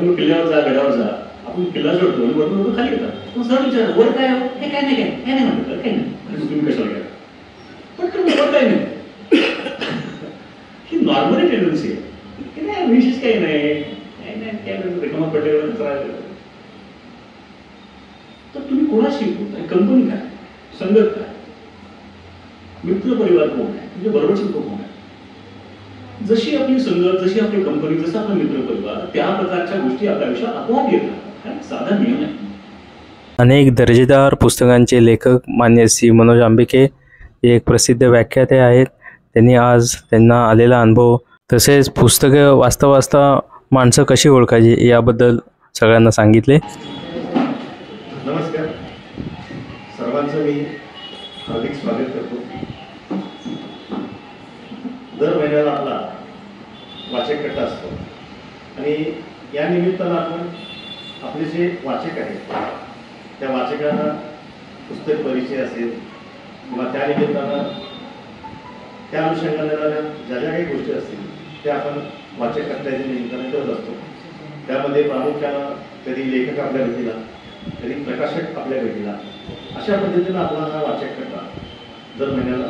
तुम्ही किल्ल्यावर जा, गडावर जा, आपण किल्ला चढतो आणि वरून लोक खाली येतात. मग सर विचार वर काय हे काय नाही काय नाही म्हणतात काय नाही तुम्ही कशाला घ्या पण वर काय नाही. ही नॉर्मली टेंडन्सी आहे की नाही विशेष काही नाही काय रिकामा पडल्यावर तर तुम्ही कोणाशी बोलताय, कंपनी काय, संगत काय, मित्र परिवार कोण आहे, म्हणजे बरोबरचे लोक कोण आहे. जशी आपली संगत, जशी आपली कंपनी, जसं आपला मित्र परिवार, त्या प्रकारच्या गोष्टी आपल्या आयुष्यात आपोआप येतात. हा एक साधा नियम आहे. अनेक दर्जेदार पुस्तकांचे लेखक मान्य श्री मनोज आंबिके हे एक प्रसिद्ध व्याख्याते आहेत. त्यांनी आज त्यांना आलेला अनुभव तसेच पुस्तकं वाचता वाचता माणसं कशी ओळखायची याबद्दल सगळ्यांना सांगितले. नमस्कार सर्वांचं मी हार्दिक स्वागत करतो. दर महिन्याला आपला वाचक कट्टा असतो आणि या निमित्तानं आपण आपले जे वाचक आहेत त्या वाचकांना पुस्तक परिचय असेल किंवा त्या निमित्तानं त्या अनुषंगाने ज्या ज्या काही गोष्टी असतील त्या आपण वाचक कट्ट्याच्या निमित्तानं करत असतो. त्यामध्ये प्रामुख्यानं कधी लेखक आपल्या भेटीला, कधी प्रकाशक आपल्या भेटीला, अशा पद्धतीनं आपला हा वाचक कट्टा दर महिन्याला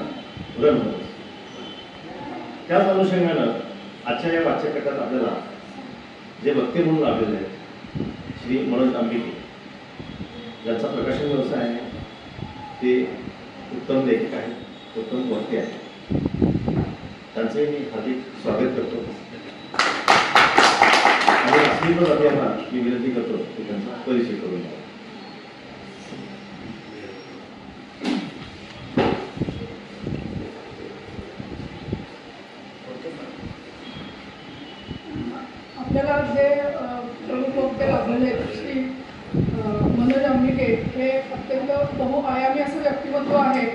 रन होतो. त्याच अनुषंगानं आजच्या या वाचक कट्ट्यात आपल्याला जे वक्ते म्हणून लाभलेले आहेत श्री मनोज आंबिके, ज्यांचा प्रकाशन व्यवसाय आहे, ते उत्तम लेखक आहेत, उत्तम वक्ते आहेत. त्यांचे मी हार्दिक स्वागत करतो आणि असली पण आपल्याला मी विनंती करतो की त्यांचा परिचय करून द्या. आपल्याला जे प्रमुख वक्ते लाभलेले श्री मनोज आंबिके हे अत्यंत बहुआयामी असं व्यक्तिमत्व आहे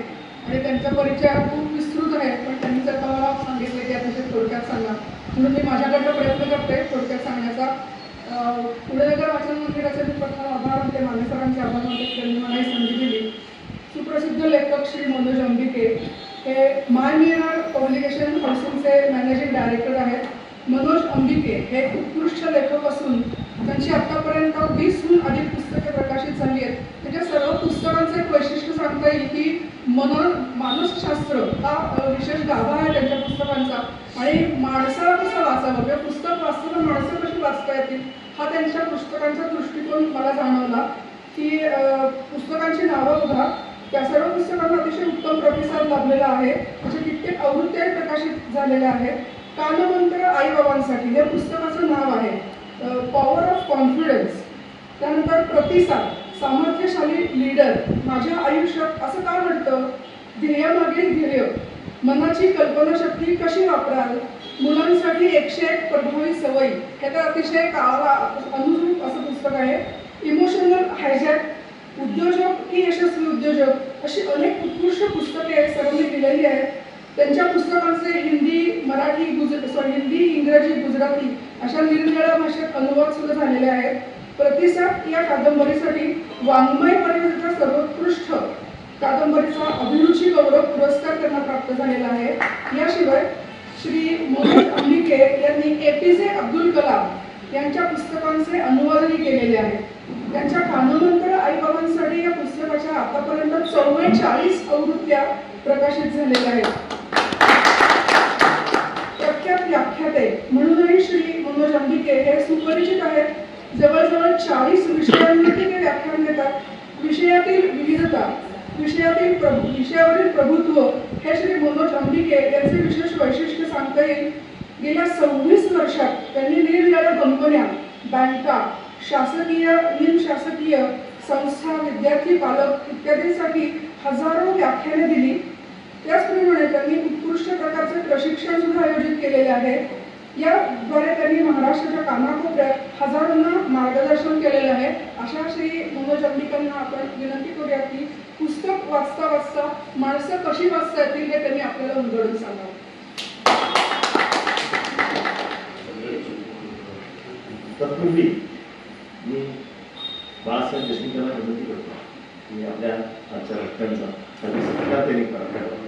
आणि त्यांचा परिचय खूप विस्तृत आहे. पण त्यांनी जर मला सांगितले की अतिशय थोडक्यात सांगा म्हणून मी माझ्याकडनं प्रयत्न करते थोडक्यात सांगण्याचा. पुणे नगर वाचन मंदिराचे मी प्रथम आभार मानते, मानेसरांचे आभार मानते, त्यांनी मला ही संधी दिली. सुप्रसिद्ध लेखक Shri Manoj आंबिके hey my mirror publication हाऊसिंगचे managing director आहेत. मनोज आंबिके हे उत्कृष्ट लेखक असून त्यांची आतापर्यंत 20हून अधिक पुस्तके प्रकाशित झाली आहेत. त्याच्या सर्व पुस्तकांचं एक वैशिष्ट्य सांगता येईल की मानसशास्त्र हा विशेष गाभा आहे त्यांच्या पुस्तकांचा आणि माणसाला कसं वाचावं किंवा पुस्तक वाचताना माणसं कशी वाचता येतील हा त्यांच्या पुस्तकांचा दृष्टिकोन मला जाणवला. की पुस्तकांची नावं बघा, त्या सर्व पुस्तकांना अतिशय उत्तम प्रतिसाद लाभलेला आहे. त्याचे कित्येक आवृत्त्या प्रकाशित झालेल्या आहेत. कानमंत्र आईबाबांसाठी हे पुस्तकाचं नाव आहे. पॉवर ऑफ कॉन्फिडन्स, त्यानंतर प्रतिसाद, सामर्थ्यशाली लीडर, माझ्या आयुष्यात असं का घडतं, ध्येयामागील ध्येय, मनाची कल्पनाशक्ती कशी वापराल, मुलांसाठी 101 प्रभावी सवयी, हे तर अतिशय काळाला अनुरूप असं पुस्तक आहे. इमोशनल हायजॅक, उद्योजक की यशस्वी उद्योजक, अशी अनेक उत्कृष्ट पुस्तके सर्वांनी दिलेली आहेत. त्यांच्या पुस्तकांचे हिंदी, मराठी, हिंदी, इंग्रजी, गुजराती अशा निरनिराळ्या भाषेत अनुवाद सुद्धा झालेले आहेत. प्रतिसाद या कादंबरीसाठी वाङ्मय परिषदेचा सर्वोत्कृष्ट कादंबरीचा अभिरुची गौरव पुरस्कार त्यांना प्राप्त झालेला आहे. याशिवाय श्री मनोज आंबिके यांनी APJ अब्दुल कलाम यांच्या पुस्तकांचे अनुवादही केलेले आहेत. त्यांच्या कानमंत्र आईबाबांसाठी या पुस्तकाच्या आतापर्यंत 44 आवृत्त्या प्रकाशित झालेल्या आहेत. प्रख्यात व्याख्याते म्हणूनही श्री मनोज आंबिके हे सुपरिचित आहेत. जवळजवळ 40 विषयांवरती ते व्याख्यान देतात. विषयातील विविधता, विषयावरील प्रभुत्व हे श्री मनोज आंबिके यांचे विशेष वैशिष्ट्य सांगता येईल. गेल्या 26 वर्षात त्यांनी निरनिराळ्या कंपन्या, बँका, शासकीय, निमशासकीय संस्था, विद्यार्थी पालक इत्यादींसाठी हजारो व्याख्याने दिली. त्याचप्रमाणे त्यांनी उत्कृष्ट प्रकारचे प्रशिक्षण सुद्धा आयोजित केलेले आहे. याद्वारे त्यांनी महाराष्ट्राच्या कानाकोपऱ्यात हजारोंना मार्गदर्शन केलेले आहे. अशा श्री मनोज आंबिकांना आपण विनंती करूया की पुस्तक वाचता वाचता माणसं कशी वाचता येतील हे त्यांनी आपल्याला उलगडून सांगावं. तत्पूर्वी मी बाळासाहेब देशमुखांना विनंती करतो की आपल्या आजच्या व्याख्यानाचा त्यांनी करावा.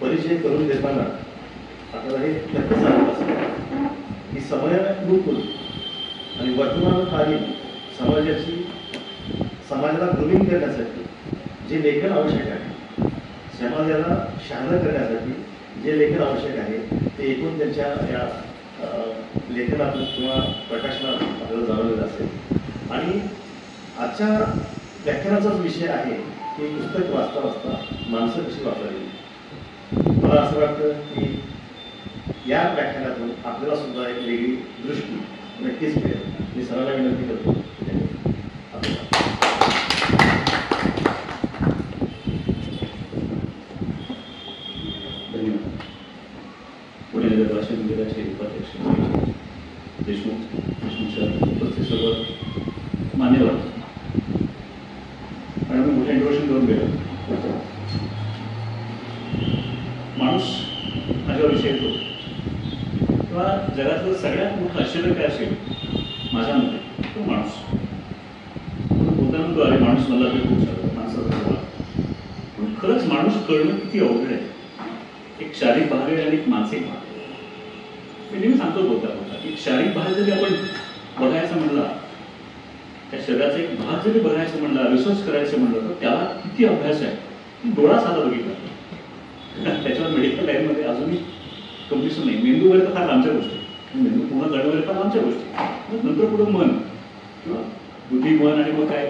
परिचय करून देताना आपल्याला हे नक्कीच सांगत असतं की समयानुकूल आणि वर्तमानकालीन समाजाला ग्रूमिंग करण्यासाठी जे लेखन आवश्यक आहे, समाजाला शहाणं करण्यासाठी जे लेखन आवश्यक आहे ते एकूण त्यांच्या या लेखनातून किंवा प्रकाशनातून आपल्याला जाणवलेलं असेल. आणि आजच्या व्याख्यानाचाच विषय आहे की पुस्तक वाचता वाचता माणसं कशी वापरावी. मला असं वाटतं की या व्याख्यानातून आपल्याला सुद्धा एक वेगळी दृष्टी नक्कीच मिळेल. मी सर्वांना विनंती करतो धन्यवाद. पुणे नगर भाषा मंदिराचे उपाध्यक्ष देशमुखच्या उपस्थित सर्व मान्यवर आणि मी मोठं इंट्रोडक्शन करून गेलो. माणूस माझ्याविषयी येतो किंवा जगातलं सगळ्यात मोठं आश्चर्य काय असेल माझ्या मते तो माणूस. बोलताना म्हणतो अरे माणूस मला ते खूप झालं माणसाचा. पण खरंच माणूस कळणं किती अवघड आहे. एक शारीरिक भाग आहे आणि एक मानसिक भाग आहे. मी नेहमी सांगतो बोलता एक शारीरिक भाग जरी आपण बघायचा म्हणला, त्या शरीराचा एक भाग जरी बघायचं म्हणला, रिसर्च करायचं म्हणलं तर त्याला किती अभ्यास आहे. डोळा साधा बघितला त्याच्यावर मेडिकल लाईनमध्ये अजूनही कंप्लिशन नाही. मेंदू वगैरे तर फार लांबच्या गोष्टी, मेंदू पूर्ण करणं वगैरे फार लांबच्या गोष्टी. मग नंतर पुढं मन किंवा बुद्धी मन आणि मग काय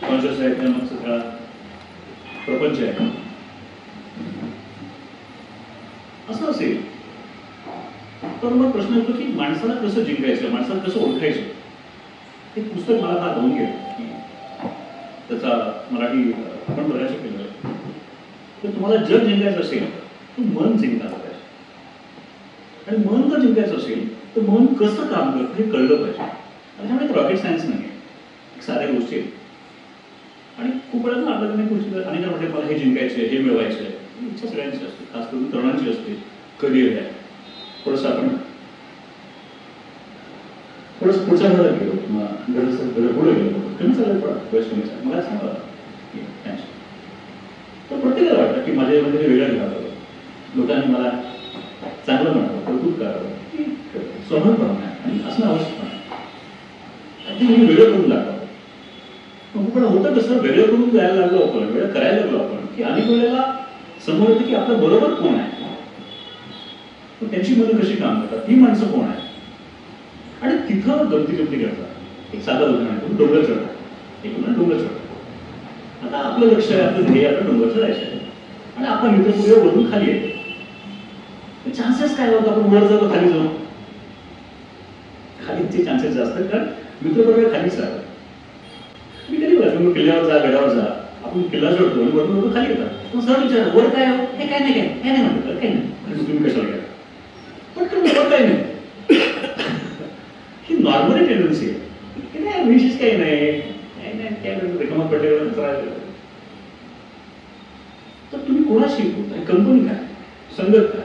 कॉन्शियस आहे त्या मग सगळा प्रपंच आहे. असं असेल तर मग प्रश्न येतो की माणसाला कसं जिंकायचं, माणसाला कसं ओळखायचं. हे पुस्तक मला फार धावून गेलं. त्याचा मराठी आपण बऱ्याच केलं आहे. तर तुम्हाला जग जिंकायचं असेल तर मन जिंकायला पाहिजे. आणि मन जर जिंकायचं असेल तर मन कसं काम करतं हे कळलं पाहिजे. आणि त्यामुळे रॉकेट सायन्स नाही आहे, साऱ्या गोष्टी आहेत. आणि खूप वेळा आपल्याला नाही पुढची अनेक म्हटले मला हे जिंकायचं आहे, हे मिळवायचं आहे. इच्छा सगळ्यांची असते, खास करून तरुणांची असते. करिअर आहे. थोडंसं आपण थोडंसं पुढच्या भागात गेलो किंवा पुढे गेलो कमी चालेल पडा वयस कमी चालेल मला सांगा. तर प्रत्येकाला वाटतं की माझ्यामध्ये हे वेगळं घालावं, लोकांनी मला चांगलं म्हणावं, कौतुक करावं, की सहनपणा आहे आणि असणं आवश्यक आहे. ते मी वेगळं करून दाखवावं. पण होतं कसं वेगळं करून जायला लागलो आपण, वेगळं करायला लागलो आपण की अनेक वेळेला समोर येतं की आपलं बरोबर कोण आहे, त्यांची मनं कशी काम करतात, ही माणसं कोण आहे. आणि तिथं गमती करतात. एक साधा उदाहरण आहे, तुम्ही डोंगर चढता, एक डोंगर चढता. आता आपलं लक्ष आहे, आपलं ध्येय आपलं डोंगर चढायचं आहे आणि आपला मित्र पुढे वरून खाली आहे. चान्सेस काय होतं आपण वर जातो खाली जाऊ, खालीचे चान्सेस जास्त कारण मित्र बरोबर खालीच राहतात. मी कधी बघा किल्ल्यावर जा, गडावर जा, आपण किल्ला चढतो आणि वरून लोक खाली येतात. सर विचार वर काय हे काय नाही, काय नाही म्हणतात, काही नाही. तुम्ही कशाला गेला पण वर काही नाही. ही नॉर्मली टेंडन्सी आहे की नाही विशेष काही नाही, काय रिकामा पडल्यावर तर तुम्ही कोणाशी बोलताय, कंपनी काय, संगत काय,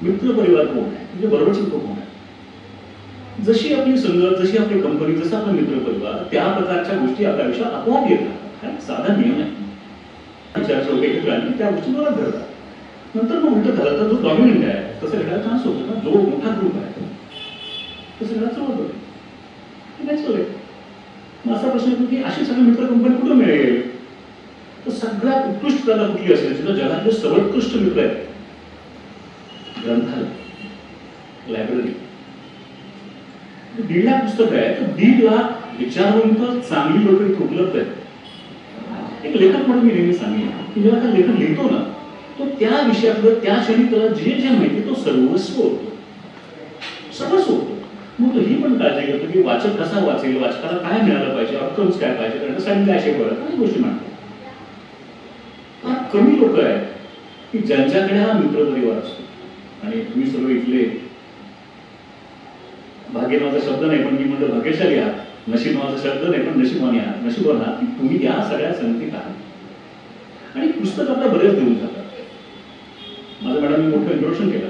मित्र परिवार कोण आहे, म्हणजे बरोबरचे लोक कोण आहे. जशी आपली संगत, जशी आपली कंपनी, जसं आपला मित्र परिवार, त्या प्रकारच्या गोष्टी आपल्या आयुष्यात आपोआप येतात. हा एक साधा नियम आहे. चर्चा वगैरे आली त्या गोष्टी मला धरतात. नंतर मग उलट झालं तर जो डॉमिनंट आहे तसं घडायला चान्स होतो ना. जो मोठा ग्रुप आहे तसं घडायला सुरुवात होते. नॅचरल आहे. मग असा प्रश्न येतो की अशी सगळी मित्र कंपनी कुठं मिळेल. तर सगळ्यात उत्कृष्ट त्याला कुठली असेल जिथं जगातले सर्वोत्कृष्ट मित्र आहेत. ग्रंथालय, लायब्ररी. 1.5 लाख पुस्तकं आहे तर 1.5 लाख विचारवंत चांगली लोक इथे उपलब्ध आहेत. एक लेखक म्हणून मी नेहमी सांगेन की जेव्हा का लेखक लिहितो ना तो त्या विषयातलं त्या क्षणी त्याला जे जे माहिती तो सर्वस्व होतो, सर्वस्व होतो. मग ही पण काळजी करतो की वाचक कसा वाचेल, वाचकाला काय मिळालं पाहिजे, आउटकम्स काय पाहिजे, अंडरस्टँडिंग काय शिकवलं, काही गोष्टी मांडतो. फार कमी लोक आहेत की ज्यांच्याकडे हा मित्रपरिवार असतो. आणि तुम्ही सर्व इथले भाग्य नावाचा शब्द नाही पण मी म्हणतो भाग्यशाली आहात, नशीब नावाचा शब्द नाही पण नशीबवानी आहात, नशीबवान आहात की तुम्ही या सगळ्या संगतीत आहात. आणि पुस्तक आपल्याला बरेच देऊन जातात. माझं मॅडमने मोठं इंट्रोडक्शन केलं.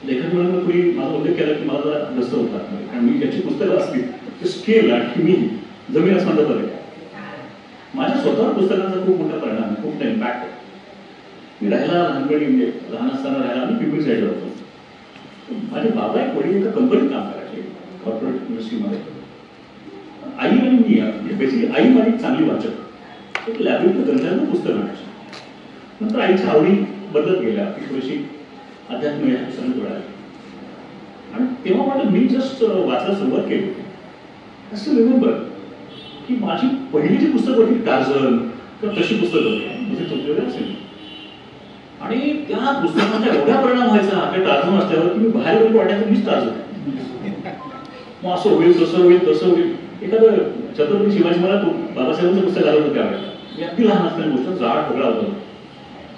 लेखक म्हणून पूर्वी माझा उल्लेख केला की मला जरा व्यस्त होता, कारण मी ज्याची पुस्तकं वाचली ते स्केल आणि मी जमीन असण्याचा फरक आहे. माझ्या स्वतःवर पुस्तकांचा खूप मोठा परिणाम आहे, खूप मोठा इम्पॅक्ट आहे. मी राहायला लहानपणी म्हणजे लहान असताना राहायला मी पिंपरी साईडला होतो. माझे बाबा एक वडील एका कंपनीत काम करायचे, कॉर्पोरेट इंडस्ट्रीमध्ये. आई आणि मी म्हणजे बेसिकली आई माझी चांगली वाचक, एक लायब्ररीत ग्रंथालयात पुस्तक आणायची. नंतर आईच्या आवडी बदलत गेल्या, ती थोडीशी अध्यात्म या पुस्तकात वळाली. आणि तेव्हा मला मी जस्ट वाचायला सुरुवात केली. असं रिमेंबर की माझी पहिली जी पुस्तकं होती टार्झन किंवा तशी पुस्तकं होती, म्हणजे चुकलेले असेल. आणि त्या पुस्तकांचा एवढा परिणाम व्हायचा त्या टार्झन वाचल्यावर की मी बाहेर गेलो वाटायचं मीच टार्झन. मग असं होईल तसं होईल तसं होईल. एखादं छत्रपती शिवाजी मला बाबासाहेबांचं पुस्तक आलं होतं त्यावेळेला. मी अगदी लहान असताना गोष्ट जाड वेगळा होतं.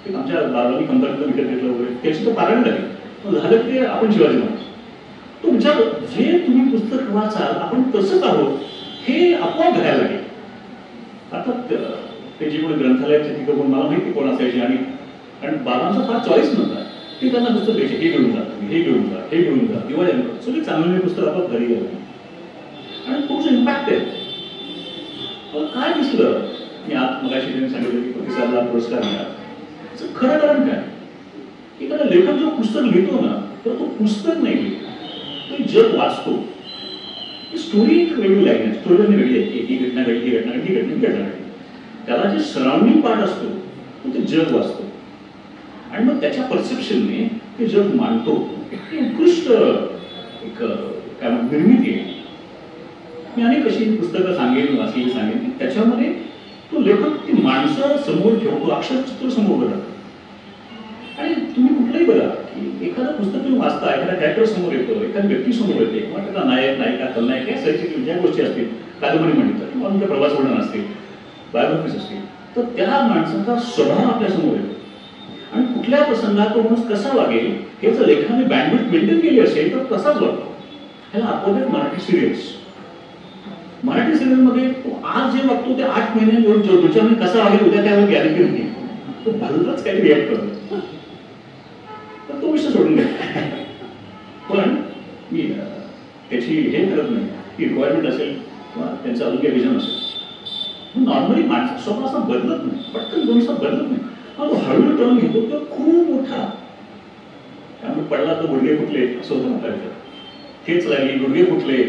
ते आमच्या बाबांनी कंपनीतलं विकत घेतलं वगैरे त्याची तर पारायण झाली. मग झालं की आपण शिवाजी महाराज. तो विचार जे तुम्ही पुस्तक वाचाल आपण तसंच आहोत हे आपोआप घडायला लागेल. आता ते जे कोणी ग्रंथालयाचे ठिकाण कोण मला माहिती कोण असायचे. आणि बाबांचा फार चॉईस नव्हता. ते त्यांना पुस्तक द्यायचे, हे घेऊन जा, हे घेऊन जा, हे घेऊन जा, दिवाळी सगळी चांगली पुस्तक आपण घरी गेलं. आणि खूप इम्पॅक्ट आहे. काय दिसलं मी आज मगाशी त्यांनी सांगितलं की प्रतिसादला पुरस्कार मिळाला. खरं कारण काय, एखादा लेखक जो पुस्तक लिहितो ना तर तो पुस्तक नाही लिहितो, तो जग वाचतो. स्टोरी एक वेगळी लागली, स्टोरी वेगळी आहे. ही घटना घडली, ही घटना घडली, घटना घडली. त्याला जे सराउंडिंग पार्ट असतो तो ते जग वाचतो आणि मग त्याच्या परसेप्शनने ते जग मांडतो. उत्कृष्ट एक काय निर्मिती आहे. मी अनेक अशी पुस्तकं सांगेन, वाचलेली सांगेन की त्याच्यामध्ये तो लेखक ती माणसं समोर ठेवतो, अक्षरचित्र समोर बघा. आणि तुम्ही कुठलंही बघा की एखादं पुस्तक तुम्ही वाचता, एखादा कॅरेक्टर समोर येतो, एखादी व्यक्ती समोर येते किंवा त्याचा नायक नायिका खलनायक या साईडच्या ज्या गोष्टी असतील, कादंबरी म्हणतात किंवा तुमच्या प्रवास वर्णन असतील, बायोग्राफीज असतील, तर त्या माणसाचा स्वभाव आपल्या समोर येतो. आणि कुठल्या प्रसंगात तो माणूस कसा वागेल हे जर लेखकाने बँडविड्थ मेंटेन केली असेल तर तसाच वागतो. ह्याला अपोजिट मराठी सिरियल्स. मराठी सिरियलमध्ये तो आज जे वागतो ते 8 महिने पुढच्या महिन्यात कसा वागेल उद्या त्यावर गॅरंटी नाही. तो भलतच काही रिॲक्ट करतो. तर तो विषय सोडून घ्या. पण मी त्याची हे करत नाही की रिक्वायरमेंट असेल किंवा त्यांचं अजून काही विजन असेल. नॉर्मली माणसं स्वतः असं बदलत नाही, पटकन 2 दिवसात बदलत नाही. तो हळूहळू टर्न घेतो तो खूप मोठा. त्यामुळे पडला तर गुडघे फुटले असं होतं म्हटलं. ठेच लागली, गुडघे फुटले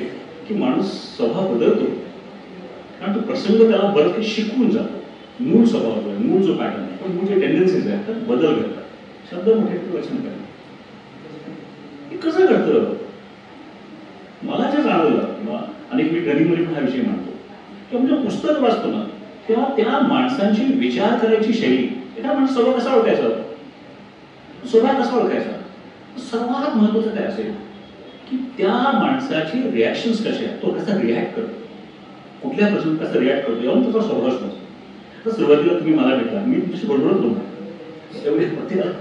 की माणूस स्वभाव बदलतो. कारण तो प्रसंग त्याला बरं काही शिकवून जातो. मूळ स्वभाव आहे, मूळ जो पॅटर्न आहे, पण मूळ जे टेंडन्सीज आहेत त्यात बदल करतात. शब्द मोठे वचन करतात. हे कसं घडतं मला जे जाणवलं किंवा अनेक मी ट्रेनिंगमध्ये पण हा विषय मांडतो की म्हणजे पुस्तक वाचतो ना तेव्हा त्या माणसांची विचार करायची शैली, एखादा माणूस स्वभाव कसा ओळखायचा, स्वभाव कसा ओळखायचा, सर्वात महत्वाचं काय असेल की त्या माणसाची रिॲक्शन्स कशा आहेत, तो कसा रिॲक्ट करतो, कुठल्या प्रसंगात कसा रिॲक्ट करतो यावरून त्याचा स्वभाव नसतो. तर सुरुवातीला तुम्ही मला भेटला, मी तुमची बरोबरच बोलतो एवढे प्रत्येकाला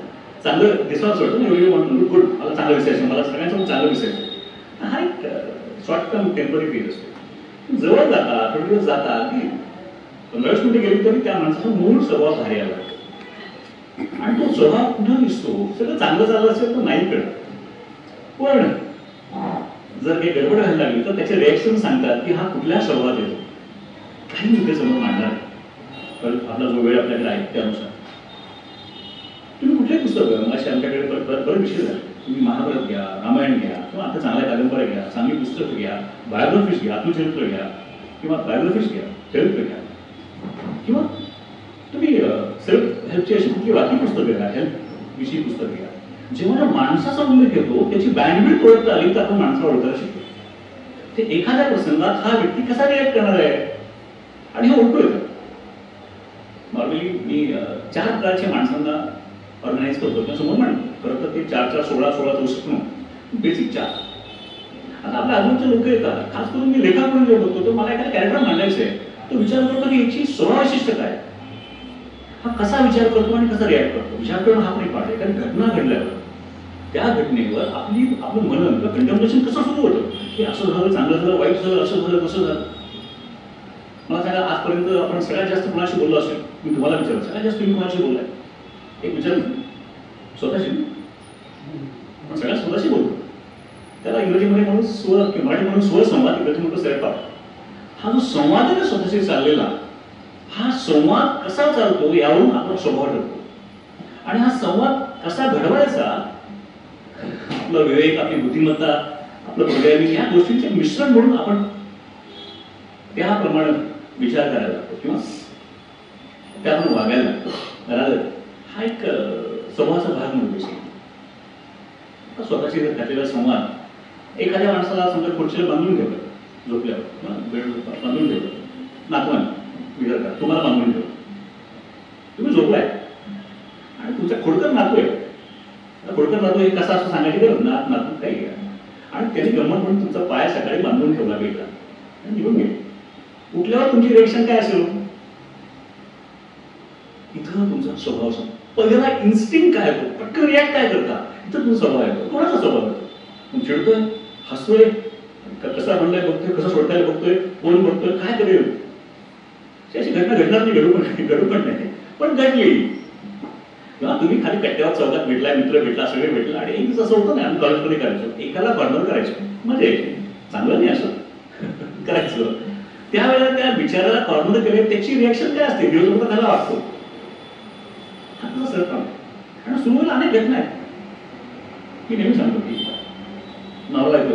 चांगलं दिसवाच वाटतं ना, एवढे म्हणतो गुड मला चांगलं दिसायचं, मला सगळ्यांचं चांगलं दिसायचं. हा एक शॉर्ट टर्म टेम्पररी फेज असतो. जवळ जाता, थोडे दिवस जाता, अगदी 15 मिनिटं गेली तरी त्या माणसाचा मूळ स्वभाव बाहेर यायला लागतो. आणि तो स्वभाव कुठं दिसतो, सगळं चांगलं चाललं असेल तर नाही कळत. पण जर काही गडबड व्हायला लागली तर त्याचे रिॲक्शन सांगतात की हा कुठल्या स्वभावात येतो. काही मुद्दे समोर मांडणार, पण आपला जो वेळ आपल्याकडे आहे त्यानुसार तुम्ही कुठलेही पुस्तक असे आमच्याकडे बरेच विषय झाले. तुम्ही महाभारत घ्या, रामायण घ्या किंवा आता चांगल्या कादंबऱ्या घ्या, चांगली पुस्तकं घ्या, बायोग्राफीज घ्या, आत्मचरित्र घ्या किंवा बायोग्राफीज घ्या, चरित्र घ्या किंवा तुम्ही सेल्फ हेल्पची अशी कुठली बाकी पुस्तकं घ्या, हेल्प विषयी पुस्तकं घ्या. जेव्हा माणसाचा उल्लेख येतो त्याची बँडविड्थ ओळखता आली तर आपण माणसाला ओळखायला शिकतो. ते एखाद्या प्रसंगात हा व्यक्ती कसा रिॲक्ट करणार आहे आणि हे ओळखू येतं. नॉर्मली मी 4 प्रकारच्या माणसांना ऑर्गनाईज करतो किंवा समोर मांडतो. खरं तर ते 4-4, 16-16 वर्ष बेसिक 4. आता आपल्या आजूबाजूचे लोक येतात, खास करून मी लेखाकडून जे बघतो तो मला एखादा कॅरेक्टर मांडायचं आहे, तो विचार करतो की याची स्वभावशिष्ट काय, हा कसा विचार करतो आणि कसा रिॲक्ट करतो. विचार करणं हा पण एक पाठ आहे. कारण घटना घडल्यावर त्या घटनेवर आपलं मनन किंवा कंटेम्प्लेशन कसं सुरू होतं, की असं झालं, चांगलं झालं, वाईट झालं, असं झालं, कसं झालं. मला सांगा, आजपर्यंत आपण सगळ्यात जास्त कोणाशी बोललो असेल, मी तुम्हाला विचारलं, सगळ्यात जास्त तुम्ही कोणाशी बोललाय? एक विचार, स्वतःशी. आपण सगळ्यात स्वतःशी बोलतो. त्याला इंग्रजीमध्ये म्हणून मराठी म्हणून स्वसंवाद, इंग्रजी म्हणतो स्वयंपाक. हा जो संवाद आहे ना स्वतःशी चाललेला, हा संवाद कसा चालतो यावरून आपला स्वभाव ठरतो. आणि हा संवाद कसा घडवायचा, आपला विवेक, आपली बुद्धिमत्ता, आपलं प्रोग्रॅमिंग या गोष्टींचे मिश्रण म्हणून आपण त्याप्रमाणे विचार करायला लागतो किंवा त्याप्रमाणे वागायला लागतो. हा एक स्वभावाचा भाग म्हणून स्वतःशी घातलेला संवाद. एखाद्या माणसाला समजा खुर्चीला बांधून ठेवलं, झोपल्यावर बेड बांधून ठेवलं, नातवाने विचार करा, तुम्हाला बांधून ठेवलं, तुम्ही झोपलाय आणि तुमचा खोडकर नातू आहे. खोडकर नातू हे कसा असं सांगायची गरज, नातू काही घ्या. आणि त्याने गंमत म्हणून तुमचा पाय सकाळी बांधून ठेवला बेडला आणि निघून गेले. उठल्यावर तुमची रिएक्शन काय असेल? इथं तुमचा स्वभाव पहिला इन्स्टिंक्ट काय होतो, पटकन रिॲक्ट काय करता, इथं तुमचा स्वभाव येतो. कोणाचा स्वभाव येतो? चिडतोय, हसतोय, कसा म्हणलाय बघतोय, कसं सोडताय बघतोय, कोण बघतोय, काय करेल. अशी घटना घडणार नाही, घडू पण नाही, पण घडली. किंवा तुम्ही खाली कट्ट्यावर चौकात भेटलाय, मित्र भेटला, सगळे भेटला आणि एक दिवस असं होतं ना, आम्ही कॉलेजमध्ये करायचो, एकाला कॉर्नर करायचो, मजा यायची, चांगलं नाही असं करायचं. त्यावेळेला त्या बिचाराला कॉर्नर केले, त्याची रिॲक्शन काय असते, दिवसभर त्याला वाटतो. आणि सुरुवातीला अनेक घटना आहेत. मी नेहमी सांगतो की नवरा ऐकतो,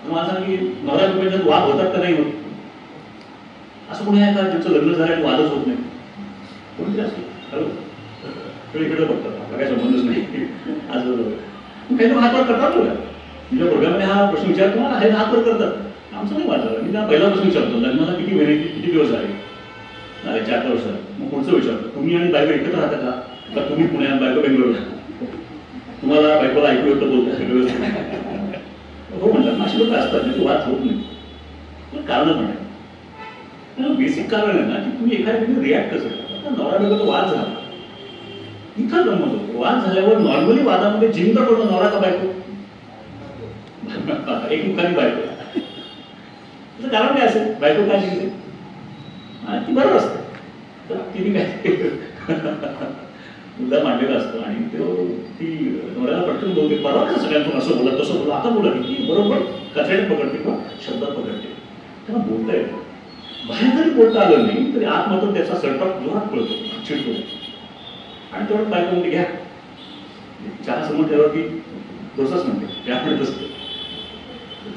मला सांग की नवरा बायकोच्यात वाद होतात का नाही होत? असं कोणी आहे का ज्यांचं लग्न झालं आणि वादच होत नाही? कोणतरी असेल, खरं इकडे बघतात, आपला काही संबंधच नाही. आज काही लोक हातवर करतात बघा, तुमच्या प्रोग्राममध्ये हा प्रश्न विचारतो ना, हे हातवर करतात. आमचं नाही वाटलं, मी त्या पहिला प्रश्न विचारतो, लग्नाला किती महिने किती दिवस झाले? 4 वर्ष. मग पुढचं विचारतो, तुम्ही आणि बायको एकत्र राहता का तुम्ही पुण्यात, बायको बेंगलोरला? तुम्हाला बायकोला ऐकू येतं बोलता सगळं? हो म्हणतात. अशी लोक असतात ज्याची वाद होत नाही. कारण पण आहे, बेसिक कारण आहे ना की तुम्ही एखाद्या रिॲक्ट कसं करता. नवरा बायकोचा वाद झाला, इथं गंमत होतो. वाद झाल्यावर नॉर्मली वादामध्ये जिंकत होतं नवरा का बायको? एक मुखाने बायको. त्याचं कारण काय असेल? बायको काय जिंकते? ती बरोबर असते. तर तिने काय मुद्दा मांडलेला असतो आणि ती नवऱ्याला पटकन बोलते, परवा का सगळ्यांतून असं बोला तसं बोला, आता बोला की बरोबर कचऱ्यात पकडते किंवा शब्दात पकडते. त्यांना बोलता येतं. बाहेर जरी बोलता आलं नाही तरी आत मात्र त्याचा स्वयंपाक जोरात पळतो, चिडतो. आणि तेवढं बायको मध्ये घ्या, चहा समोर ठेवा की डोसाच म्हणते, त्यामुळे असते.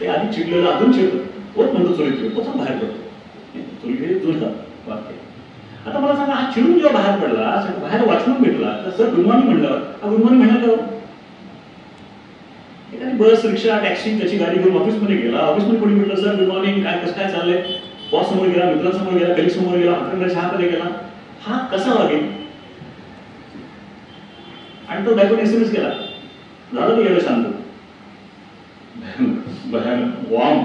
ते आधी चिडलेलं अजून चिडतं, तोच म्हणतो चोरी चिड, तोच बाहेर पडतो. चोरी जुळतात वाक्य. आता मला सांगा, हा चिडून जेव्हा बाहेर पडला, बाहेर वाचून भेटला, तर सर गुड मॉर्निंग म्हणल्यावर हा गुड मॉर्निंग म्हणाल का? एखादी बस, रिक्षा, टॅक्सी त्याची गाडी घेऊन ऑफिसमध्ये गेला, ऑफिसमध्ये कोणी म्हटलं सर गुड मॉर्निंग, काय कसं काय चाललंय, बॉस समोर गेला, मित्रांसमोर गेला, कलिग समोर गेला, हॉटेलमध्ये चहामध्ये गेला, हा कसा वागेल? आणि तो बायकोने SMS केला, झालं गेलं शांत, भयानक वॉर्म,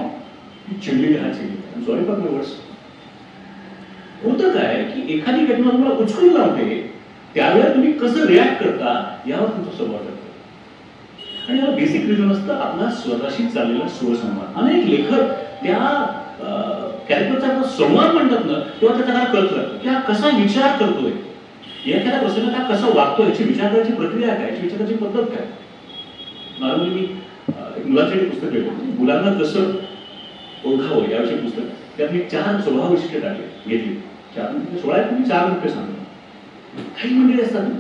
चिडली, हा चिडली. Sorry for my words. होतं काय की एखादी घटना तुम्हाला उचलून लावते, त्यावेळेला तुम्ही कसं रिॲक्ट करता यावर तुमचा स्वभाव ठरतो. आणि याला बेसिक रिझन असतं आपला स्वतःशी चाललेला सुसंवाद. अनेक लेखक त्या कॅरेक्टरचा संवाद म्हणतात ना, तेव्हा त्याचा काय कळत लागतं की हा कसा विचार करतोय, एखाद्या प्रसंगात हा कसा वागतोय, याची विचार करायची प्रक्रिया काय, याची विचाराची पद्धत काय. नॉर्मली मी मुलांसाठी पुस्तक लिहिलं, मुलांना कसं ओळखावं याविषयी पुस्तक. त्यात मी 4 स्वभाव वैशिष्ट्य घेतली. 16 आहेत, मी 4 मुख्य सांगतो. काही मंडळी असतात ना,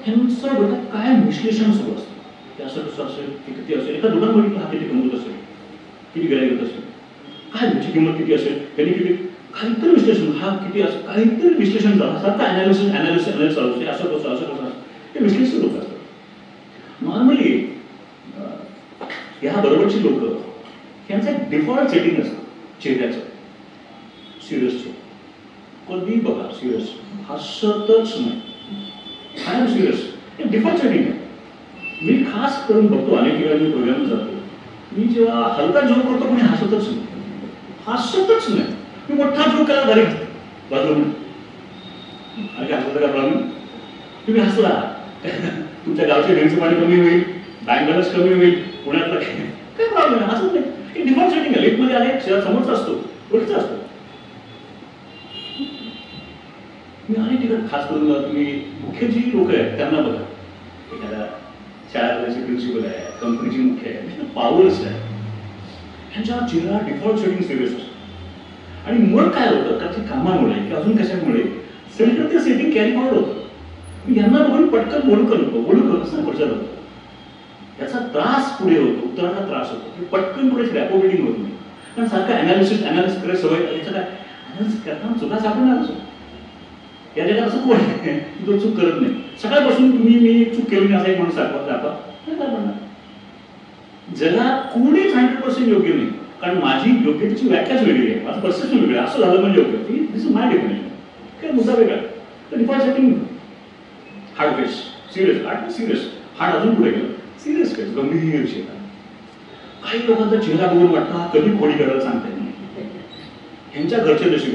ह्यांचं डोक्यात काय विश्लेषण सुरू असतं, ते असं कसं असेल, ते किती असेल, एका दुकान बघितलं हा किती कमवत असेल, किती गिराईक असेल, काय त्याची किंमत किती असेल, त्यांनी किती, काहीतरी विश्लेषण, हा किती असं काहीतरी विश्लेषण झालं सारखं अनालिसिस चालू असते, असं कसं ते विश्लेषण लोक असतात. नॉर्मली ह्या बरोबरची लोक यांचं एक डिफॉल्ट सेटिंग असतं चेहऱ्याचं, सिरियसचं. कधी बघा सिरियस, हसतच नाही, I am serious. Default setting आहे. मी खास करून बघतो अनेक ठिकाणी प्रोग्राम जातो, मी जेव्हा हलका जोक करतो कोणी हसतच नाही. मी मोठा जोक केला घरी बाजूला आणि काय हसत का प्रॉब्लेम, तुम्ही हसला तुमच्या गावचे ड्रेनचं पाणी कमी होईल, बँक बॅलन्स कमी होईल, पुण्यातलं काय प्रॉब्लेम आहे, हसत नाही. हे डिफॉल्ट सेटिंग आहे. लेटमध्ये आले समोरचा असतो, ओळखीचा असतो. मी अनेक ठिकाणी खास करून तुम्ही मुख्य जी लोक आहेत त्यांना बघा, एखाद्या शाळेचे प्रिन्सिपल आहे, कंपनीची मुख्य आहे, पॉवर्स आहे, ह्यांच्या चेहरा डिफॉल्ट सेटिंग सिरियस असतो. आणि मग काय होतं, त्याच्या कामामुळे किंवा अजून कशामुळे सगळीकडे ते सेटिंग कॅरी फॉरवर्ड होतं. यांना बघून पटकन बोलू करू असं पुढच्या होतं. याचा त्रास पुढे होतो, उत्तराचा त्रास होतो. पटकन पुढे रॅपो बिल्डिंग होत नाही, कारण सारखं अनालिसिस करायची सवय. याचं काय अनालिसिस करताना चुका सापडणार असो, या जगात असं कोण आहे तो चूक करत नाही. सकाळपासून मी चूक केली नाही असं एक म्हणून सापडणार. जगात कोणीच 100% योग्य नाही, कारण माझी योग्यतेची व्याख्याच वेगळी आहे, माझं परसेप्शन वेगळं आहे. असं झालं म्हणजे योग्य, दिस इज माय डेफिनेशन. काय मुद्दा वेगळा. तर default setting hard face, serious hard अजून पुढे गेलं, सिरियस फेस, गंभीर चेहरा. काही लोकांचा चेहरा बघून वाटतं कधी खोडी करायला सांगता येत नाही. ह्यांच्या घरचे नशीब,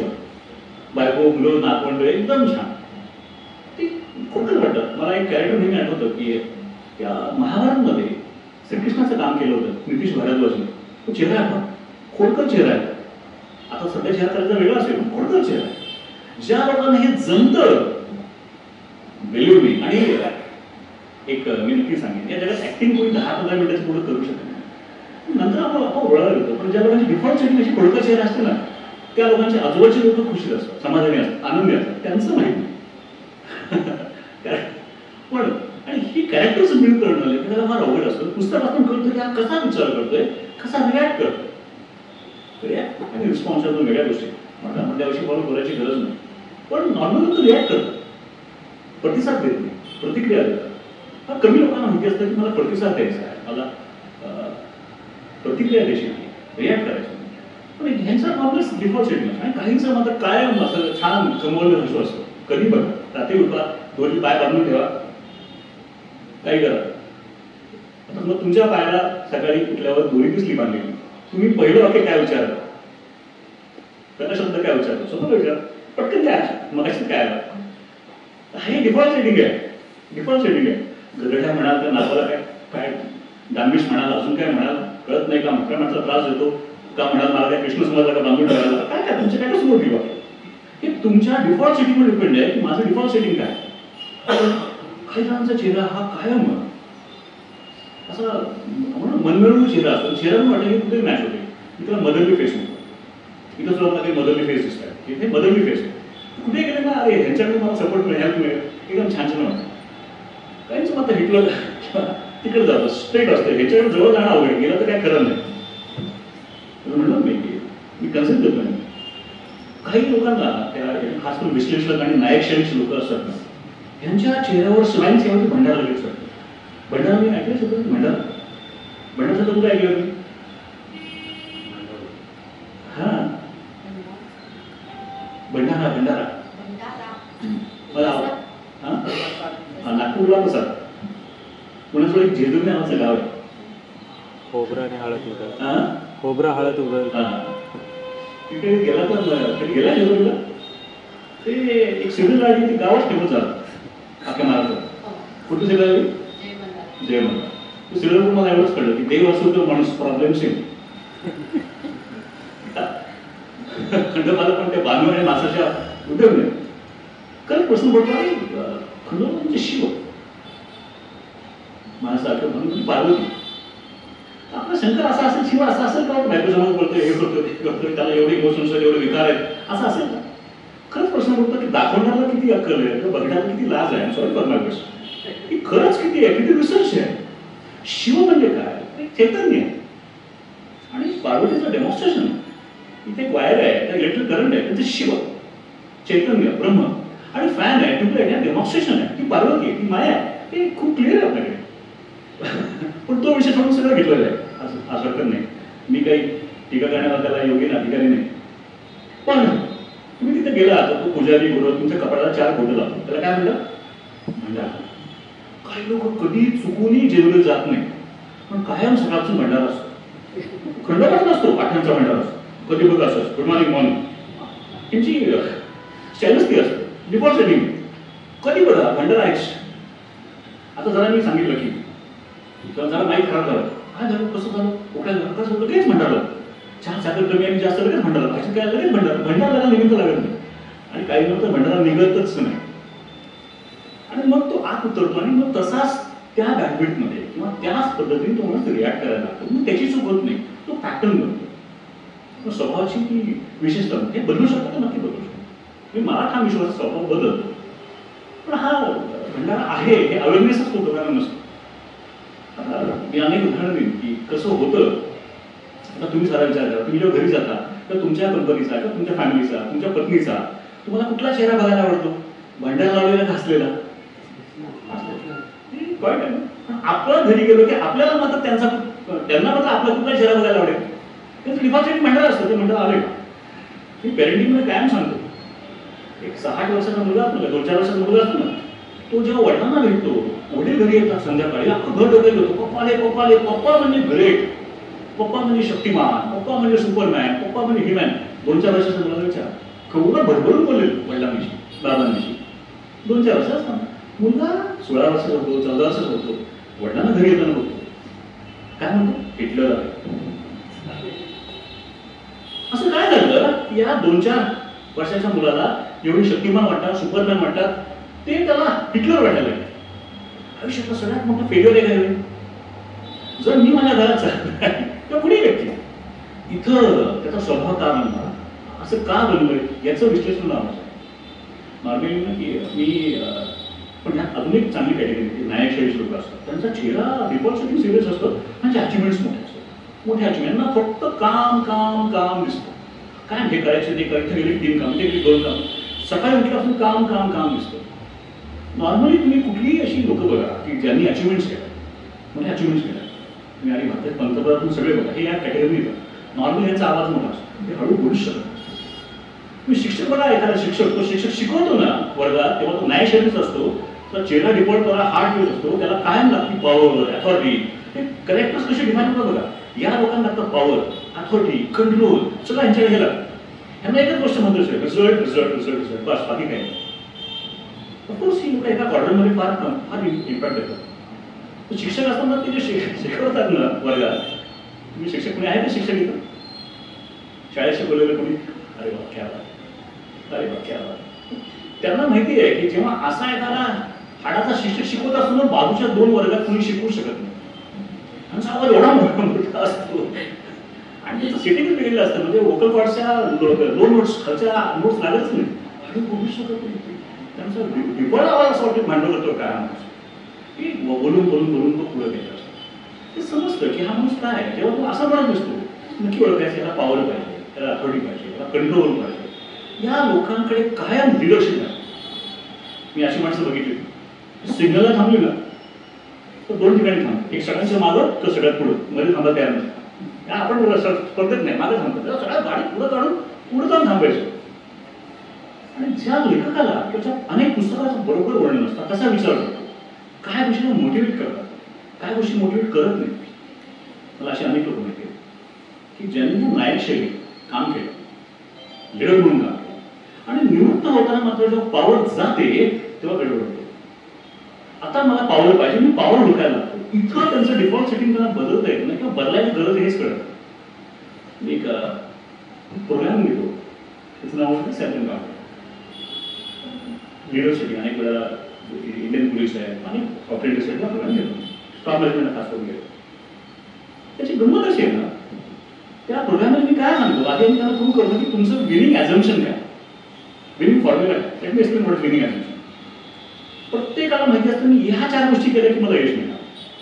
बायको, मुलं, नातवंड एकदम छान, ते खोटं वाटतं. मला एक कॅरेक्टर नेहमी आठवतं की त्या महाभारतमध्ये श्रीकृष्णाचं काम केलं होतं नितीश भारद्वाजने. तो चेहरा आहे, खोडकर चेहरा आहे. आता सध्या चेहरा करायचा वेगळा असेल, पण खोडकर चेहरा आहे. ज्या लोकांना हे जमतं, बिलीव्ह मी, आणि एक मी नक्की सांगेन, या जगात ऍक्टिंग कोणी 10-15 मिनिटाची पुढे करू शकत नाही, नंतर आपण वळायला येतो. पण ज्या लोकांची डिफॉल्ट सेटिंग अशी खोडकर चेहरा असते ना, त्या लोकांचे आजूबाजूचे लोक खुशी असतात, समाधानी असतात, आनंदी असतात. त्यांचं माहित नाही. पण आणि ही कॅरेक्टर्स बिल्ड करणं एखाद्याला फार अवघड असतं. पुस्तकातून कळतं की हा कसा विचार करतोय, कसा रिॲक्ट करतोय. रिॲक्ट आणि रिस्पॉन्स दोन वेगळ्या गोष्टी. मला त्याविषयी फॉलो करायची गरज नाही, पण नॉर्मली तो रिॲक्ट करतो, प्रतिसाद देत नाही, प्रतिक्रिया देतात. कमी लोकांना माहिती असतं की मला प्रतिसाद द्यायचा आहे, मला प्रतिक्रिया द्यायची नाही, रिॲक्ट करायची. पण ह्यांचा प्रॉब्लेम डिफॉल्ट सेटिंग. आणि काहींचा मात्र कायम असं छान कमवलेलं हसू असतो. कधी बघा, रात्री उठवा, दोन्ही पाय बांधून ठेवा, काही करा. आता मग तुमच्या पायाला सकाळी उठल्यावर दोरी दिसली बांधलेली, तुम्ही पहिलं वाक्य काय विचारता, पहिला शब्द काय विचारतो, स्वतः विचार, पटकन काय मगाशी काय आला. हे डिफॉल्ट सेटिंग आहे. डिफॉल्ट सेटिंग आहे. गरड्या म्हणाल तर नावाला काय दानविश म्हणाल, अजून काय म्हणाल, कळत नाही का, मोठ्या माणसाचा त्रास देतो का म्हणाल, मला काय कृष्ण समाजाला का बांधून ठेवायला, काय काय तुमच्या काय कसं मोठी वाक्य. हे तुमच्या डिफॉल्ट सेटिंगवर डिपेंड आहे की माझं डिफॉल्ट सेटिंग काय. काही जणांचा चेहरा हा कायम असा म्हणून मनमिळून चेहरा असतो. चेहरा पण वाटेल कुठे मॅच होते. मी त्याला मदरली फेस म्हणतो. इथं सुद्धा मला काही मदरली फेस दिसतात, इथे मदरली फेस आहे. कुठे गेले ना, अरे ह्यांच्याकडे मला सपोर्ट मिळेल, हेल्प मिळेल, एकदम छान छान वाटतं. काहीच मात्र हिटलर तिकडे जातं, स्ट्रेट असतं. ह्याच्याकडे जवळ जाणं अवघड, गेलं तर काय खरं नाही. म्हणलं मी कन्सेप्ट देतो नाही. काही लोकांना त्या खास करून विश्लेषक आणि नायक शैलीचे लोक असतात ना, यांच्या चेहऱ्यावर स्वाईन सेवाची भंडारा लगेच वाटतं. भंडारा मी ऐकलं शकतो, भंडारा कुठे ऐकलं मी. हा भंडारा मला हा नागपूरला कसा, पुण्याजवळ एक जेजुरी नावाचं गाव आहे. खोबरा आणि हळद उगल, खोबरा हळद उगल. तिथे गेला तर कधी गेला जेजुरीला, ते एक सिरियल आली, ती गावच फेमस झालं अख्ख्या महाराष्ट्रात. कुठं सिरियल आली, जय मला. तो सिरियल मला एवढंच कळलं की देव असो तो माणूस प्रॉब्लेम सेम. खंडोबाला पण त्या बानू आणि मासाच्या उठवले. खरंच प्रश्न पडतो, अरे खंडोबा म्हणजे शिव, माणसाचं म्हणून पार्वती. आपला शंकर असा असेल, शिव असा असेल का, बायको समाज बोलतोय, हे करतोय, ते करतोय, त्याला एवढे इमोशन्स आहेत, एवढे विकार आहेत, असं असेल का. खरंच प्रश्न पडतो की दाखवण्याला किती अक्कल आहे, किंवा बघण्याला किती लाज आहे. सॉरी फॉर माय क्वेश्चन, की खरंच किती आहे, किती रिसर्च आहे. शिव म्हणजे काय, चैतन्य आहे. आणि पार्वतीचं डेमॉन्स्ट्रेशन, इथे एक वायर आहे, त्या इलेक्ट्रिक करंट आहे, त्यांचं शिव, चैतन्य, ब्रह्म, आणि फॅन आहे, ट्यूबलाईट आहे, डेमॉन्स्ट्रेशन आहे, ती पार्वती आहे, ती माया आहे. हे खूप क्लिअर आहे आपल्याकडे. पण तो विषय सोडून सगळं घेतलेला आहे, असं हरकत नाही. मी काही टीका करण्याला त्याला योग्य अधिकारी नाही. पण तुम्ही तिथे गेला तर तो पुजारी बरोबर तुमच्या कपाळाला 4 बोटं लावतो, त्याला काय म्हणतात, भंडारा. काही लोक कधी चुकूनही जेवले जात नाही, पण कायम सकाळचं भंडारा असतो. खंडोबाच नसतो, पाठांचा भंडारा असतो. कधी बघा असं गुड मॉर्निंग मॉर्निंग त्यांची स्टाईलच ती असते, डिफॉल्ट सेटिंग. कधी बघा भंडारा आहेच. आता जरा मी सांगितलं की जरा माहीत खराब झालं, काय झालं, कसं झालं, उठायला झालं, कसं होतं, लगेच भंडारा. चहा साखर कमी आणि जास्त लगेच भंडारा, भाजी काय लगेच भंडारा. भंडाराला निमित्त लागत नाही आणि काही नंतर भंडारा निघतच नाही. आणि मग तो आत उतरतो आणि मग तसाच त्या बॅकबीटमध्ये किंवा त्याच पद्धतीने तो माणूस रिॲक्ट करायला लागतो. मग त्याची चूक होत नाही, तो पॅटर्न बनतो. स्वभावाची ती विशेषता हे बदलू शकतो का, नक्की बदलू शकतो. मला ठाम विश्वास स्वभाव बदलतो, पण हा भंडारा आहे हे अवेअरनेसच होतो, कारण नसतो. मी अनेक उदाहरणं देईन की कसं होतं. आता तुम्ही सारा विचार करा, तुम्ही जेव्हा घरी जाता तर तुमच्या कंपनीचा किंवा तुमच्या फॅमिलीचा, तुमच्या पत्नीचा तुम्हाला कुठला चेहरा बघायला आवडतो? भंडारा लावलेला, घासलेला? आपल्या घरी गेलो की आपल्याला मात्र त्यांना मात्र आपला कुठला चेहरा बघायला आवडेल? त्यांचं डिफॉल्ट भंडारा असतं, ते भंडारा आले. मी पेरेंटिंग मध्ये कायम सांगतो, एक 6-8 वर्षाचा मुलगा असतो, 2-4 वर्षाचा मुलगा असतो ना, तो जेव्हा वडिलांना भेटतो, वडील घरी येतात संध्याकाळी, अख्खं घर डोक्यात होतो, पप्पा आले, पप्पा आले. पप्पा म्हणजे ग्रेट, पप्पा म्हणजे शक्तिमान, पप्पा म्हणजे सुपरमॅन, पप्पा म्हणजे हिमॅन. 2-4 वर्षाचा मुलाचा विचार केवढं भरभरून बोलले वडिलांविषयी, बाबांविषयी. 2-4 वर्ष असताना मुलगा 16 वर्षाचा होतो, 14 वर्षाचा होतो, वडिलांना घरी येताना होतो, काय म्हणतो, हिटलर आहे. असं काय झालं, या 2-4 वर्षाच्या मुलाला एवढी शक्तिमान वाटतात, सुपरमॅन वाटतात, ते त्याला हिटलर वाटायला लागले. आयुष्यातला सगळ्यात मोठा फेल्युअर आहे काय? जर मी माझ्या घरात चाललोय तर कुणी व्यक्ती इथं त्याचा स्वभाव का बनला, असं का बनलंय याचं विश्लेषण लावायचं. नॉर्मली मी पण ह्यात अजून एक चांगली कॅटेगरी नायकशाही लोक असतात, त्यांचा चेहरा डिफॉल्ट सेटिंग सिरियस असतो, त्यांचे अचिव्हमेंट्स मोठे असतात. मोठे अचिव्हमेंट फक्त काम काम काम दिसतं. काय हे करायचं, ते करायचं, गेली 3 काम, ते गेली 2 काम, सकाळी उठल्यापासून काम काम काम दिसतं. नॉर्मली तुम्ही कुठलीही अशी लोक बघा की ज्यांनी अचिव्हमेंट्स केल्या, मोठे अचिव्हमेंट्स केल्या, तुम्ही आणि भारतात पंतप्रधान सगळे बघा, हे या कॅटेगरी येतात. नॉर्मली यांचा आवाज मोठा असतो, ते हळू बोलू शकत. तुम्ही शिक्षक बघा, एखादा शिक्षक, तो शिक्षक शिकवतो ना वर्गात, तेव्हा तो न्यायशैलीच असतो, तर चेहरा डिफॉल्ट करा, हार्ड फेस असतो, त्याला कायम लागते पॉवर, अथॉरिटी. हे करेक्टच कशी डिफाईन होतं बघा. या लोकांना लागतं पॉवर, अथॉरिटी, कंट्रोल, सगळं यांच्याकडे गेला. ह्यांना एकच गोष्ट म्हणतो, रिझल्ट रिझल्ट रिझल्ट रिझल्ट, बस, बाकी काही नाही. ऑफकोर्स ही लोक एका क्वार्टरमध्ये फार इम्पॅक्ट देतात. शिक्षक असताना ते जे शिकवतात ना वर्गात, तुम्ही शिक्षक कोणी आहे का शिक्षक इथं? शाळेत शिकवलेलं कोणी? अरे वा, क्या बात, अरे वा, क्या बात. त्यांना माहिती आहे की जेव्हा असा एखादा हाडाचा शिक्षक शिकवत असतो ना, बाजूच्या 2 वर्गात कोणी शिकवू शकत नाही. त्यांचा आवाज एवढा मोठा असतो आणि त्याचं सेटिंगच वेगळं असतं. म्हणजे वोकल कॉर्डच्या 2 नोट्स खालच्या नोट्स लागतच नाही, आणि बोलू शकत नाही. त्यांचा डिफॉल्ट आवाज असं वाटतं भांडव करतो काय की बोलून बोलून बोलून तो पुढे गेला असतो. ते समजतं की हा माणूस काय आहे. जेव्हा तो असा म्हणत नसतो, नक्की ओळखायचं, याला पॉवर पाहिजे, त्याला अथॉरिटी पाहिजे, त्याला कंट्रोल पाहिजे. या लोकांकडे कायम लिडरशिप आहे. मी अशी माणसं बघितली, सिग्नलला थांबली ना तर 2 ठिकाणी थांबतो. एक सगळ्यांच्या मागं तर सगळ्यात पुढं, मध्ये थांबा तयार नसतं. आपण स्पर्धेत नाही, मागे थांबतो, त्याला सगळ्यात गाडी पुढं काढून पुढं जाऊन थांबायचं. आणि ज्या लेखकाला त्याच्या अनेक पुस्तकाचं बरोबर वर्णन असतं, कसा विचार करतो, काय गोष्टी मोटिवेट करतात, काय गोष्टी मोटिवेट करत नाही. मला असे अनेक लोक माहिती आहेत की ज्यांनी नायकशैली काम केलं, लीडर म्हणून काम केलं, आणि निवृत्त होताना मात्र जेव्हा पॉवर जाते तेव्हा गडबड होते. आता मला पॉवर पाहिजे, मी पॉवर हुडकायला लागतो. इथं त्यांचं डिफॉल्ट सेटिंग त्यांना बदलता येत नाही किंवा बदलायची गरज हेच कळत. मी एक प्रोग्राम घेतो, त्याचं नाव होतं सॅम्पलिंग काम. लिडरशिप अनेक वेळा इंडियन पोलीस आहे आणि ऑपरेटरसाठी प्रोग्राम घेतो, स्टॉक मॅनेजमेंट खास करून घेतो. त्याची गंमत अशी आहे ना, त्या प्रोग्राममध्ये मी काय सांगतो, आधी आम्ही त्यांना प्रूव्ह करतो की तुमचं विनिंग ॲझम्पशन काय, विनिंग फॉर्म्युला काय. Let me explain what winning assumption. प्रत्येकाला माहिती असतं मी ह्या 4 गोष्टी केल्या की मला यश मिळणार.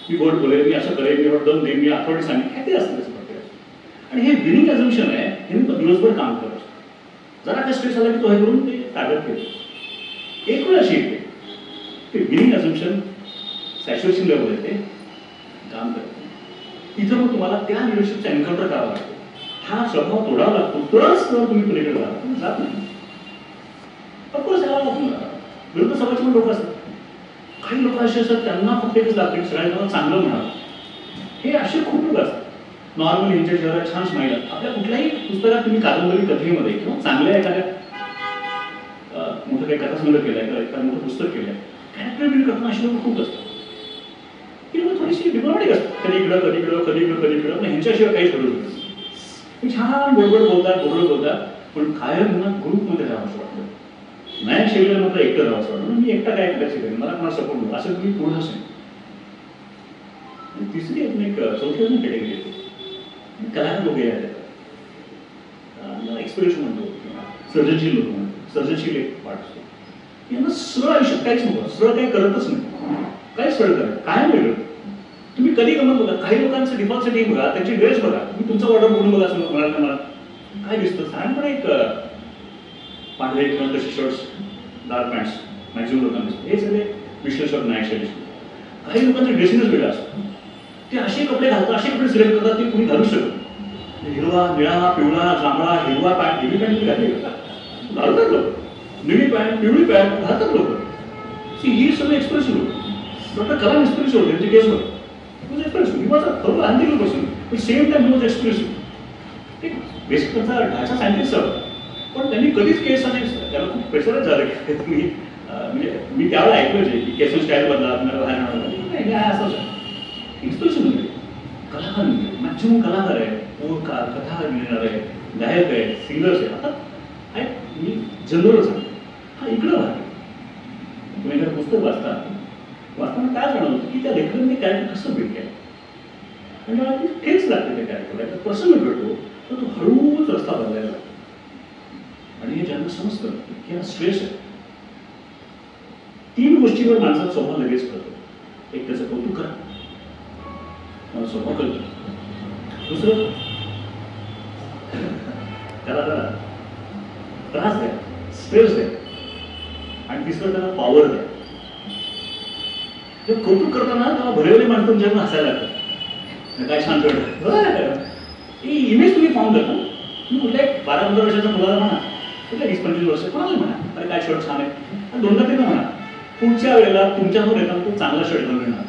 मी गोड बोलेल, मी असं करेन, मी दम देईन, मी अथॉरिटी सांगेन, काय ते असतं त्याचं प्रत्येक. आणि हे विनिंग ॲझम्पशन आहे, हे मी दिवसभर काम करत असतो. जरा काय स्ट्रेस आला की तो हे करून ते ताब्यात घेतो. एक वेळ अशी येते ते विनिंग ॲझम्पशन सॅच्युरेशन लेवल येते, काम करते. इथं मग तुम्हाला त्या लिडरशिपचा एन्काउंटर करावा लागतो, हा स्वभाव तोडावा लागतो, तरच तुम्ही पलीकडे जात नाही. ऑफकोर्स याला विरुद्ध समाजाचे पण लोक असतात, काही लोक असे असतात त्यांना फक्त एकच लागते की सगळ्यांना चांगलं म्हणावं. हे असे खूप लोक असतात नॉर्मल यांच्या शहरात छान स्माईल. आपल्या कुठल्याही पुस्तकात तुम्ही कादंबरी कथेमध्ये किंवा चांगल्या एखाद्या मोठं काही कथासंग्रह केलाय किंवा एखादं मोठं पुस्तक केलंय कॅरेक्टर बिल्ड करताना अशी लोक खूप असतात की लोक थोडीशी डिप्लोमॅटिक असतात. कधी इकडं कधी इकडं कधी इकडं कधी इकडं पण ह्यांच्याशिवाय काहीच करू शकत. छान गोडगोड बोलतात पण कायम ना ग्रुपमध्ये राहावं असं वाटतं. नाही शैलीला मात्र एकटं राहावं असं वाटतं. मी एकटा काय करायचं करेन मला कोणा सपोर्ट नको असं तुम्ही पूर्ण असेल. तिसरी अजून एक चौथी अजून कॅटेगरी येते कलाकार लोक आहेत एक्सप्रेशन म्हणतो किंवा सर्जनशील लोक म्हणतो. सर्जनशील एक पार्ट असतो यांना सरळ आयुष्यात काहीच नको. सरळ काही करतच नाही. काय सरळ करा काय वेगळं तुम्ही कधी गमत बघा. काही लोकांचं डिफॉल्टसाठी बघा त्यांची ड्रेस बघा. तुम्ही तुमचा ऑर्डर बघून बघा असं म्हणाल मला काय दिसतं साधारणपणे एक पांढरे किंवा तसे शर्ट्स डार्क पॅन्ट्स मॅक्झिमम लोकांना दिसतं. हे सगळे विश्लेषक नाही शैली. काही लोकांचं ड्रेसिंगच वेगळं असतं. ते असे कपडे घालतात असे कपडे सिलेक्ट करतात ते कुणी घालू शकत. हिरवा निळा पिवळा जांभळा हिरवा पॅन्ट हिरवी पॅन्ट तुम्ही घातली घालतात लोक. निळी पॅन्ट पिवळी पॅन्ट घालतात लोक. ही सगळं एक्सप्रेसिव्ह होतं. डॉक्टर कलाम एक्सप्रेसिव्ह होते त्यांच्या केसवर एक्सप्रेसिव्ह ही माझा खरं आणखी बसून पण सेम टाइम वॉज एक्सप्रेसिव्ह. ते बेसिक त्यांचा ढाचा सायंटिस्ट होता पण त्यांनी कधीच केस आणि त्याला खूप प्रेशरच झालं की तुम्ही म्हणजे मी त्यावेळेला ऐकलं जे की केस स्टाईल बदला तुम्हाला बाहेर नाही असं एक्सप्रेशन म्हणजे कलाकार म्हणजे मॅक्झिमम कलाकार आहे कथा लिहिणार आहे गायक आहे सिंगर्स आहे. आता मी जनरल सांगतो हा इकडं भाग तुम्ही एखादं पुस्तक वाचताना काय जाणवतं की त्या लेखकांनी कॅरेक्टर कसं बिल्ड केलं आणि मला ती ठेच लागते त्या कॅरेक्टरला प्रसंग घडतो तर तो हळूच रस्ता बदलायला लागतो आणि हे ज्यांना समजतं की हा स्ट्रेस आहे. 3 गोष्टीवर माणसाचा स्वभाव लगेच कळतो. एक त्याचं कौतुक करा मला स्वभाव कळतो. दुसरं त्याला जरा त्रास द्या स्ट्रेस द्या आणि तिसरं त्याला पॉवर द्या. कौतुक करताना तेव्हा भरलेले माणसं तुमच्याकडून हसायला लागतात. काय छान कळतं ही इमेज तुम्ही फॉर्म करता. तुम्ही कुठल्या 12-15 वर्षाचा मुलाला म्हणा कुठल्या 20-25 वर्ष कोणाला म्हणा अरे काय शर्ट छान आहे 2-3 म्हणा. पुढच्या वेळेला तुमच्यासमोर येताना तो चांगला शर्ट घालून येणार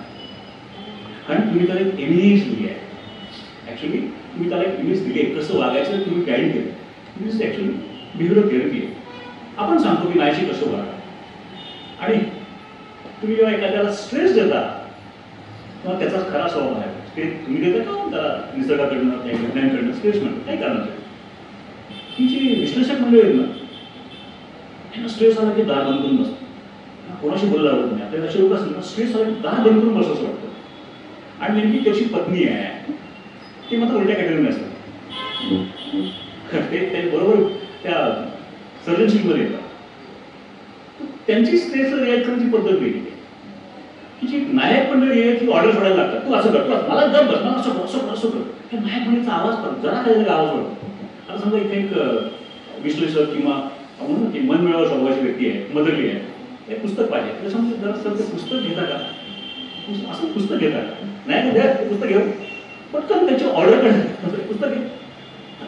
कारण तुम्ही त्याला एक इमेज दिली आहे. ॲक्च्युली तुम्ही त्याला एक इमेज दिली आहे कसं वागायचं तुम्ही गाईड केलं. तुम्ही ॲक्च्युली बिहेवियर थेरपी आहे. आपण सांगतो की माझी कसं वागा आणि तुम्ही जेव्हा एखाद्याला स्ट्रेस देता तेव्हा त्याचा खरा स्वभाव आहे ते तुम्ही देता का त्याला निसर्गाकडनं त्या घटनांकडनं स्ट्रेस म्हणतो काही कारणाचं. ही जी विश्लेषक मंडळी आहेत ना त्यांना स्ट्रेस आला की दार बंद करून बसतो. कोणाशी बोलायला आवडत नाही आपल्याला असे लोक असतील ना स्ट्रेस आला की दार बंद करून बसायचं वाटतं आणि नेमकी त्याची पत्नी आहे ती मात्र उलट्या कॅटेगरीने असतात. ते बरोबर त्या सर्जनशीलमध्ये येतात. त्यांची स्ट्रेस रिॲक्ट करण्याची पद्धत वेगळी आहे. की जी नायक मंडळी आहे ती ऑर्डर सोडायला लागतात. तू असं कर मला जर बस मला असं कर असं कर असं कर. त्या नायक मंडळीचा आवाज कर जरा काहीतरी आवाज वाढतो. आता समजा इथे एक विश्लेषक किंवा म्हणून की मन मिळावं स्वभावाची व्यक्ती आहे मदरली आहे एक पुस्तक पाहिजे त्याच्यामध्ये जरा सर ते पुस्तक घेता का असं पुस्तक घेता का नाही द्या ते पुस्तक घेऊ पटकन त्याची ऑर्डर करणार पुस्तक घे.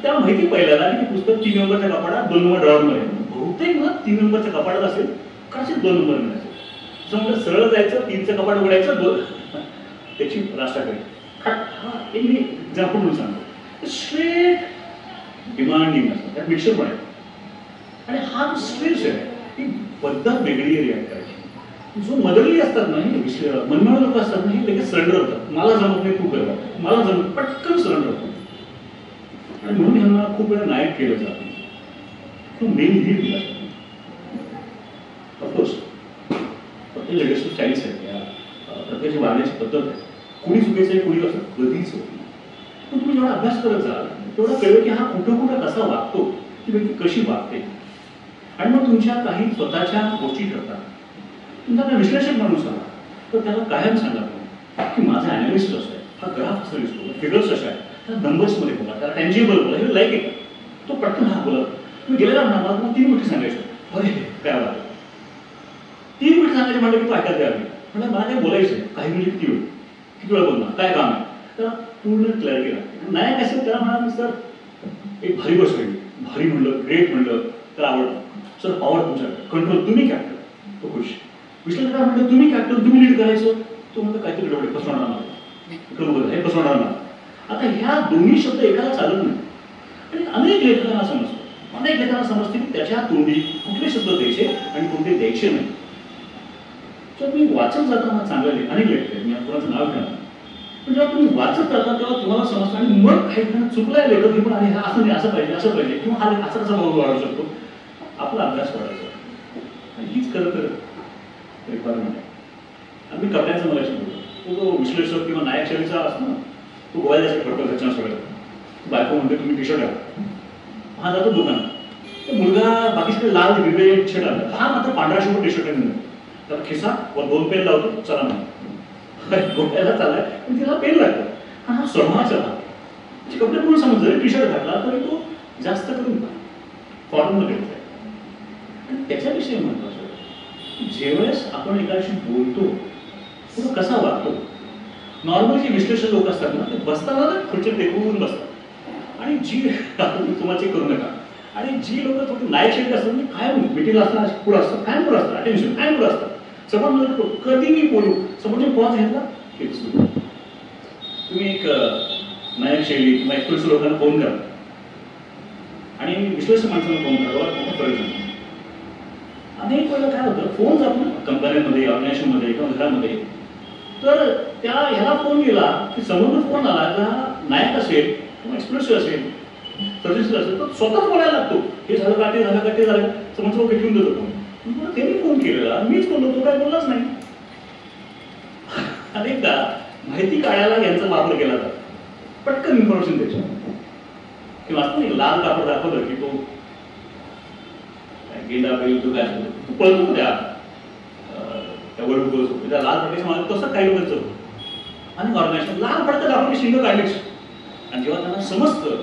त्याला माहिती पहिल्याला की पुस्तक 3 नंबरच्या कपाडात 2 नंबर ड्रॉवरमध्ये बहुतेक ना 3 नंबरच्या कपाडात असेल कदाचित 2 नंबर मिळायचं. समजा सरळ जायचं 3चं कपाट उघडायचं 2 त्याची राष्ट्राकडे हा एक मी एक्झाम्पल म्हणून सांगतो. स्ट्रेट डिमांडिंग असतं त्यात मिक्सर पण आहे आणि हा जो स्ट्रेस आहे ही पद्धत वेगळी रिॲक्ट करायची. जो मदरली असतात ना हे मनमाळ लोक असतात ना हे लगेच सरेंडर होतात. मला जमत नाही तू कर मला जमत पटकन सरेंडर होतं आणि म्हणून ह्यांना खूप वेळा नायक केलं जातं. तो मेन लीड दिला जातो. ऑफकोर्स प्रत्येक लेटेस्ट स्टाईल्स आहेत या प्रत्येकाची वागण्याची पद्धत आहे. कुणी चुकीचं आहे कुणी असं कधीच होत नाही. पण तुम्ही जेवढा अभ्यास करत जाल तेवढा कळलं की हा कुठं कुठं कसा वागतो ती व्यक्ती कशी वागते आणि मग तुमच्या काही स्वतःच्या गोष्टी ठरतात. तुमचा विश्लेषक माणूस आला तर त्याला कायम सांगा की माझा ॲनालिस्ट असं आहे हा ग्राफ असा दिसतो फिगर्स अशा आहे त्याला नंबर्समध्ये बोला त्याला टँजिबल बोला हे लाईक आहे तो पटकन हा बोला. तुम्ही गेलेला म्हणा मला तुम्हाला 3 गोष्टी सांगायचं अरे काय वाटतं 3 गोष्टी सांगायचे म्हणलं की तू ऐकत द्यावी म्हणजे मला काय बोलायचं काही म्हणजे किती वेळ बोलणार काय काम आहे त्याला पूर्ण क्लॅरिटी लागते. नाही कसं त्याला म्हणा मी सर एक भारी गोष्ट वेगळी भारी म्हणलं ग्रेट म्हणलं तर आवडतं सर पॉवर तुमच्याकडे कंट्रोल तुम्ही कॅप्टन तो खुश विश्लेषक काय म्हणतो, तुम्ही कॅप्टन, तुम्ही लीड करायचं. तो म्हणतो काहीतरी गडबड, फसवणार मला, हे फसवणार मला. आता ह्या दोन्ही शब्द एकाला चालत नाही. आणि अनेक लेखकांना समजते की त्याच्या तोंडी कुठले शब्द द्यायचे आणि कोणते द्यायचे नाही. तर मी वाचत जाताना चांगले अनेक लेखक आहेत, मी कोणाचं नाव घेणार. पण जेव्हा तुम्ही वाचत जाता तेव्हा तुम्हाला समजतं आणि मग काही जण चुकलाय लेखक हे पण अरे हा असं नाही, असं पाहिजे किंवा हा असा कसा भाव वाढू शकतो. आपला अभ्यास वाढायचा आणि हीच खरं तर रिक्वायरमेंट आहे. आणि मी कपड्यांचा मला शिकवतो. तो जो विश्लेषक किंवा नायक शैलीचा असतो ना, तो गोव्याला जायचं करतो त्याच्या सगळं. बायको म्हणते तुम्ही टी शर्ट घ्या, हा जातो दुकानात. तो मुलगा बाकीकडे लाल हिरवे शर्ट आला, हा मात्र पांढरा शर्ट टी शर्ट आहे. त्याला खिसा व 2 पेन लावतो, चला म्हणा गोव्याला चाललाय पण तिला पेन लागतं. हा स्वभाव चला कपडे पूर्ण समजलं, टी शर्ट घातला तरी तो जास्त करून फॉर्ममध्ये आहे. आणि त्याच्याविषयी महत्वाचं ज्यावेळेस आपण एकाशी बोलतो तो कसा वागतो. नॉर्मल जे विश्लेषक लोक असतात ना, ते बसताना खुर्ची टेकवून बसतात आणि जी तुम्हाला चेक करू नका. आणि जी लोक थोडी नाईट शेक असतात म्हणजे काय मिटिंग असताना पुढं असतात, काय पुढं असतात, अटेन्शन काय पुढं असतात. समोर म्हणतो कधी मी बोलू, समोरचे पॉज घेतला हेच. तुम्ही एक नायक शैली किंवा एक्सप्रेसिव लोकांना फोन करा आणि विश्लेषक माणसांना फोन करा, मोठा फरक आहे. अनेक वेळेला काय होतं, फोन जातो ना कंपन्यांमध्ये, ऑर्गनायझेशनमध्ये किंवा घरामध्ये, तर त्या ह्याला फोन गेला की समोर फोन आला का नायक असेल किंवा एक्सप्रेसिव्ह असेल, सर्जिस्टिक असेल, तर स्वतःच बोलायला लागतो. हे झालं का, ते झालं का, ते झालं. समोरचं घेऊन देतो फोन. त्यांनी फोन केलेला, मीच बोललो, तो काय बोललाच नाही. अनेकदा माहिती काढायला यांचा वापर केला जातो, पटकन इन्फॉर्मेशन द्यायची. किंवा असतं नाही, लाल कापड दाखवलं की तो गेंडा बैल तो काय तू पळतो त्या वडू त्या लाल फडक्याच्या मागे तसं काही लोकांचं होतं. आणि ऑर्गनायझेशन लाल फडकं दाखवून शिंग काढलीच. आणि जेव्हा त्यांना समजतं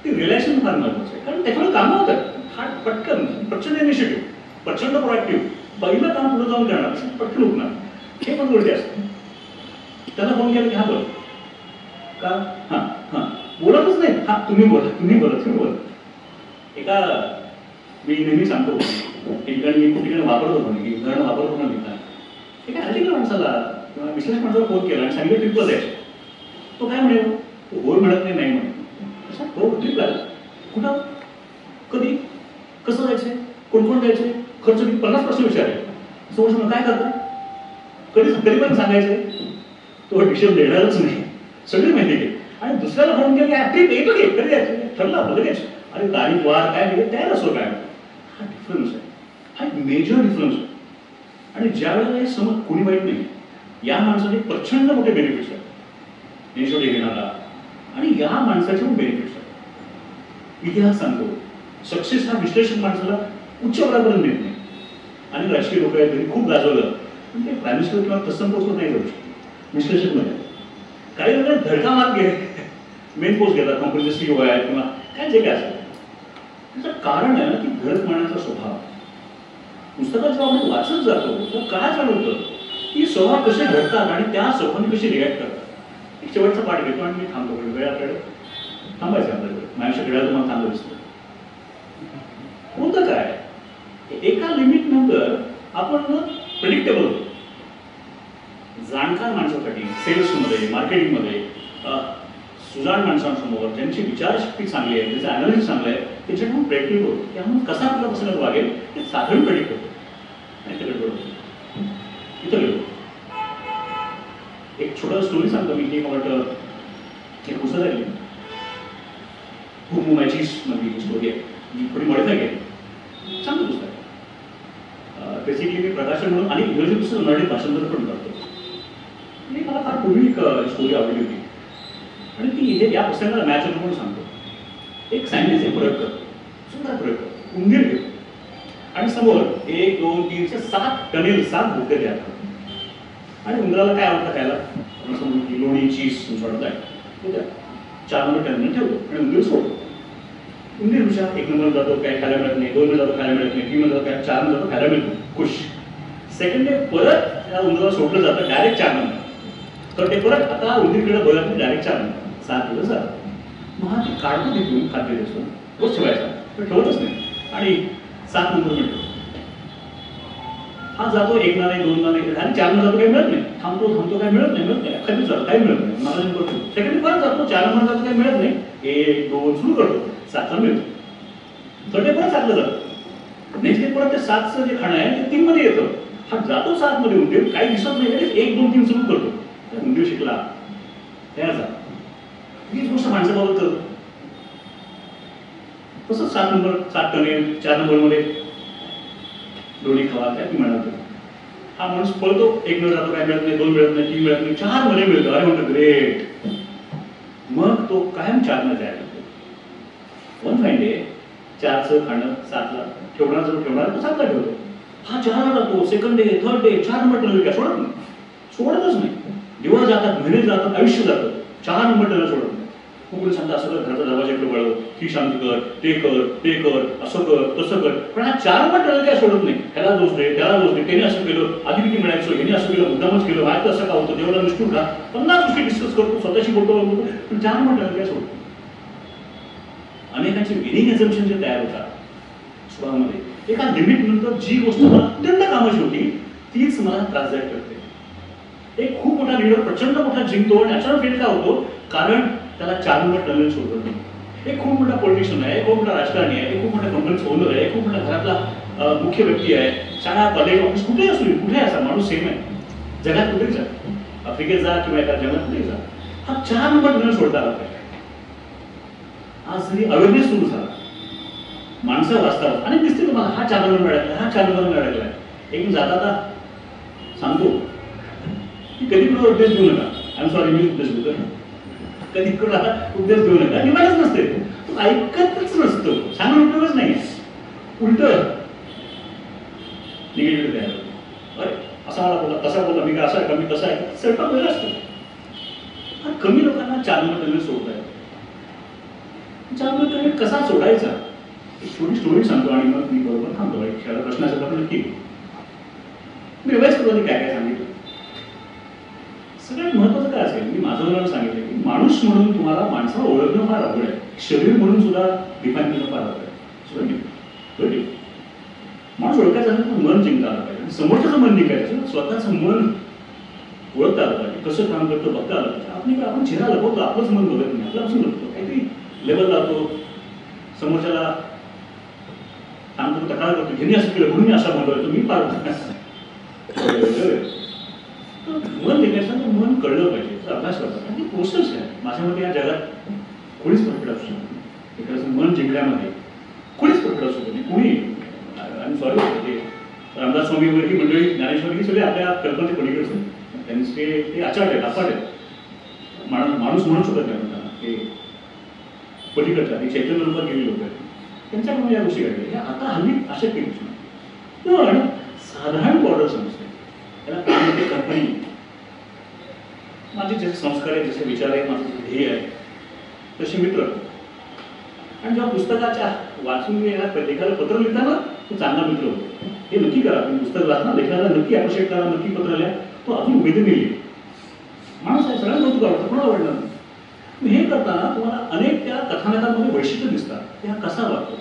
ते रिलेशन फार महत्वाचं आहे, कारण त्याच्यामुळे कामं होतात. हा पटकन प्रचंड इनिशिएटिव्ह, प्रचंड प्रोएक्टिव्ह, पहिलं काम पुढे जाऊन करणार, पटकन उठणार, हे पण गोष्टी असतात. त्यांना फोन केला की हा बोल का, हां हां बोलतच नाही, हा तुम्ही बोला. एका मी नेहमी सांगतो ठिकाणी मी ठिकाणी वापरतो पण की उदाहरण वापरतो ना लिहिताना. एका आर्टिकल माणसाला किंवा विश्लेषक माणसाला फोन केला आणि सांगितलं ट्रिपला जायचं, तो काय म्हणेल, होय म्हणत नाही म्हणे. हो ट्रिपला कुठं, कधी, कसं जायचंय, कोण जायचंय, खर्च किती, 50 प्रश्न विचारेल. समोर काय करतं, कधी पण सांगायचंय, तो डिसिजन देणारच नाही, सगळी माहिती घे. आणि दुसऱ्याला फोन केला की ट्रिप येतो घे, कधी जायचं, ठरलं आपलं लगेच, अरे तारीख वार काय म्हणजे तयार असो काय. हा डिफरन्स आहे, हा एक मेजर डिफरन्स आहे. आणि ज्या वेळेला हे समज कोणी वाईट नाही, या माणसाचे प्रचंड मोठे बेनिफिट्स आहेत नेशोडे घेणारा, आणि या माणसाचे पण बेनिफिट्स आहेत. इतिहास सांगतो सक्सेस हा विश्लेषक माणसाला उच्च पदापर्यंत देत नाही. आणि राजकीय लोक आहेत त्यांनी खूप गाजवलं पण ते प्राईम मिनिस्टर किंवा तसं पोस्ट नाही जाऊ शकत. विश्लेषक मध्ये काही लोक धडका मार्क घे मेन पोस्ट घेतात, कंपनीचे सीईओ आहेत किंवा काय जे काय असेल. त्याचं कारण आहे ना की घडत मानण्याचा स्वभाव. पुस्तकात जेव्हा आपण वाचत जातो तर काय जाणवतं की स्वभाव कसे घडतात आणि त्या स्वभावाने कशी रिॲक्ट करतात. एक शेवटचा पाठ घेतो आणि मी थांबतो, वेळ आपल्याकडे थांबायचं आपल्याकडे, माझ्या वेळा तुम्हाला थांबलं दिसतं. होतं काय, एका लिमिट नंतर आपण प्रेडिक्टेबल होतो. जाणकार माणसासाठी सेल्समध्ये, मार्केटिंगमध्ये, सुजाण माणसांसमोर ज्यांची विचारशक्ती चांगली आहे, ज्याचं अनालिसिस चांगलं आहे, त्याच्याकडून प्रेडिक्ट होतो. त्यामुळे कसा आपला प्रसंग वागेल ते साधारण प्रेडिक्ट होतो. आणि ते गडबड होतो, इथं गेलो. एक छोटं स्टोरी सांगतो मी. एक वाटतं एक पुस्तक आहे, हू मॅचीस मधली स्टोरी आहे, जी थोडी मॉडिफाय आहे, चांगलं पुस्तक आहे. बेसिकली मी प्रकाशन म्हणून आणि इंग्रजी पुस्तक मराठी भाषांतर पण करतो. आणि मला फार पूर्वी एक स्टोरी आवडली होती आणि ती हे या पुस्तकाला मॅच होतं म्हणून सांगतो. एक सायंटिस्ट एक प्रयोग करतो, सुंदर प्रयोग करतो. उंदीर घेतो आणि समोर 1 2 3 7 टनेल 7 भुके द्यायला. आणि उंदराला काय आवडतं खायला, समोर की लोणी चीज सोडत आहे, 4 नंबर टर्मिनल ठेवतो आणि उंदीर सोडतो. उंदीर हुशार, 1 नंबर जातो काय खायला मिळत नाही, 2 नंबर जातो खायला मिळत नाही, 3 नंबर जातो काय, 4 नंबर जातो खायला मिळतो, खुश. सेकंड डे परत त्या उंदराला सोडलं जातं डायरेक्ट 4 नंबर. तर ते परत आता उंदीरकडे बघत डायरेक्ट 4 नंबर. 7 दिवस जातात. मग हा ते काढतो तिथून खाद्य असतो, तोच ठेवायचा, तो ठेवतच नाही आणि 7 नंबर मिळतो. हा जातो एक ना नाही, दोन ना नाही, आणि चार जातो काही मिळत नाही, थांबतो काही मिळत नाही, खाली जातो काही मिळत नाही, मला करतो सेकंड परत जातो, चार नंबर जातो काही मिळत नाही, एक दोन सुरू करतो, सातला मिळतो, तर ते परत सातलं जातं. नेक्स्ट डे परत ते सातचं जे खाणं आहे ते 3 मध्ये येतं. हा जातो 7 मध्ये उंदीर, काही दिसत नाही, 1 2 3 सुरू करतो, उंदीर शिकला तयार झाला. हीच गोष्ट माणसाबाबत करतो. तसंच 7 टने 4 नंबरमध्ये दोन्ही खावा काय ती म्हणाल. हा माणूस पळतो, 1 मिळत जातो, काय मिळत नाही, 2 मिळत नाही, 3 मिळत नाही, 4 मध्ये मिळतो, अरे म्हणतो ग्रेट. मग तो कायम 4 न जायला लागतो. वन फाईन डे 4चं खाणं 7ला ठेवणार, जो ठेवणार तो 7ला ठेवतो. हा 4ला जातो, second day, third day, 4 number tunnel काय सोडत नाही, सोडतच नाही. दिवस जातात, महिने जातात, आयुष्य जातं, 4 नंबर टनल सोडत नाही. कोणी सांगता असं कर, घरचा दरवाजाकडे वळव, ही शांती कर, ते कर, असं कर, तसं कर. पण हा 4 नंबर टनल काय सोडत नाही. ह्याला दोष दे, त्याला दोष दे, त्याने असं केलं, आधी किती मिळायचं, ह्याने असं केलं, मुद्दामच केलं, माहिती असं का होतं, देवाला निष्ठूर का, 50 गोष्टी डिस्कस करतो, स्वतःशी बोलतो, पण 4 नंबर टनल काय सोडतो. अनेकांचे विनिंग एझम्पशन जे तयार होतात स्वभावामध्ये, एका लिमिट नंतर जी गोष्ट मला अत्यंत कामाची होती तीच मला त्रासदायक करते. एक खूप मोठा लीडर प्रचंड मोठा जिंकतो आणि अचानक फेल का होतो, कारण त्याला 4 नंबर टनल सोडत नाही. एक खूप मोठा पॉलिटिशियन आहे, खूप मोठा राजकारणी आहे, एक खूप मोठ्या कंपनीचा ओनर आहे, खूप मोठ्या घरातला मुख्य व्यक्ती आहे, शाळा कॉलेज ऑफिस कुठेही असू दे, कुठे असा माणूस सेम आहे, जगात कुठेही जा, आफ्रिकेत जा किंवा एका जगात कुठेही जा, हा 4 नंबर टनल सोडता आला पाहिजे. आज जरी अवेअरनेस सुरू झाला, माणसं वाचतात आणि दिसते तुम्हाला हा 4 नंबर मिळाला, हा 4 नंबर मिळाला. एक जाता सांगतो की कधी कुठं उपदेश देऊ नका. आय एम सॉरी, मी उपदेश देतो, कधी कुठं उपदेश देऊ नका, निवाडच नसते, ऐकतच नसतो, सांगून उपयोगच नाही. उलट निगेटिव्ह तयार होतो. अरे असा मला बोला, तसा बोला, मी का असा आहे, मी तसा आहे, स्वयंपाक वेगळा असतो. हा कमी लोकांना 4 नंबर टनल सोडता येतो. 4 नंबर टनल कसा सोडायचा, एक छोटी स्टोरी सांगतो आणि मग मी बरोबर थांबतो. एक प्रश्नाचा आपण नक्की मी रिवाइज करतो आणि काय काय सांगितलं. सगळ्यात महत्वाचं काय असेल, मी माझं उदाहरण सांगितलं की माणूस म्हणून तुम्हाला माणसाला ओळखणं फार अवघड आहे, शरीर म्हणून सुद्धा डिफाईन करणं फार अवघड आहे. माणूस ओळखायचं असेल तर मन जिंकता आलं पाहिजे, समोरच्याचं मन जिंकायचं, स्वतःचं मन ओळखता आलं पाहिजे, कसं काम करतो बघता आलं पाहिजे. आपण चेहरा लपवतो, आपलंच मन बघत नाही, आपल्यापासून बघतो, काहीतरी लेवल लावतो, समोरच्याला सांगतो, तक्रार करतो, घेणे असं केलं म्हणून मी असा बोलतोय, तुम्ही फार मन देण्याचं मन कळलं पाहिजे, अभ्यास करतात. आणि ती प्रोसेस आहे. माझ्या मते या जगात कोणीच परफेक्ट असू शकतो, एखाद्याचं मन जिंकण्यामध्ये कोणीच परफेक्ट असू शकतो, कोणी. आणि सॉरी ते रामदास स्वामी वगैरे ही मंडळी, ज्ञानेश्वर ही सगळे आपल्या कल्पनेचे पलीकडे असतात. त्यांचे ते आचार आहेत, अफाट आहेत, माणूस म्हणू शकत नाही म्हणताना, हे पलीकडच्या आणि चैतन्य रूपात गेलेली लोक आहेत, त्यांच्याकडून या गोष्टी घडल्या. आता हल्ली अशक्य गोष्टी पण साधारण बॉर्डर समजते. त्याला काय म्हणते, कंपनी, माझे जसे संस्कार आहेत, जसे विचार आहेत, माझं जे ध्येय आहे, तसे मित्र. आणि जेव्हा पुस्तकाच्या वाचून लेखाला पत्र लिहिताना तो चांगला मित्र होतो. हे नक्की करा, तुम्ही पुस्तक वाचना, लेखनाला नक्की अप्रिशिएट करा, नक्की पत्र लिहा, तो अजून उमेदीने लिहिल. माणूस आहे, सगळ्यांना कौतुक आवडतं, कोणाला आवडणार नाही. हे करताना तुम्हाला अनेक त्या कथानकांमध्ये वैशिष्ट्य दिसतात. ते हा कसा वागतो,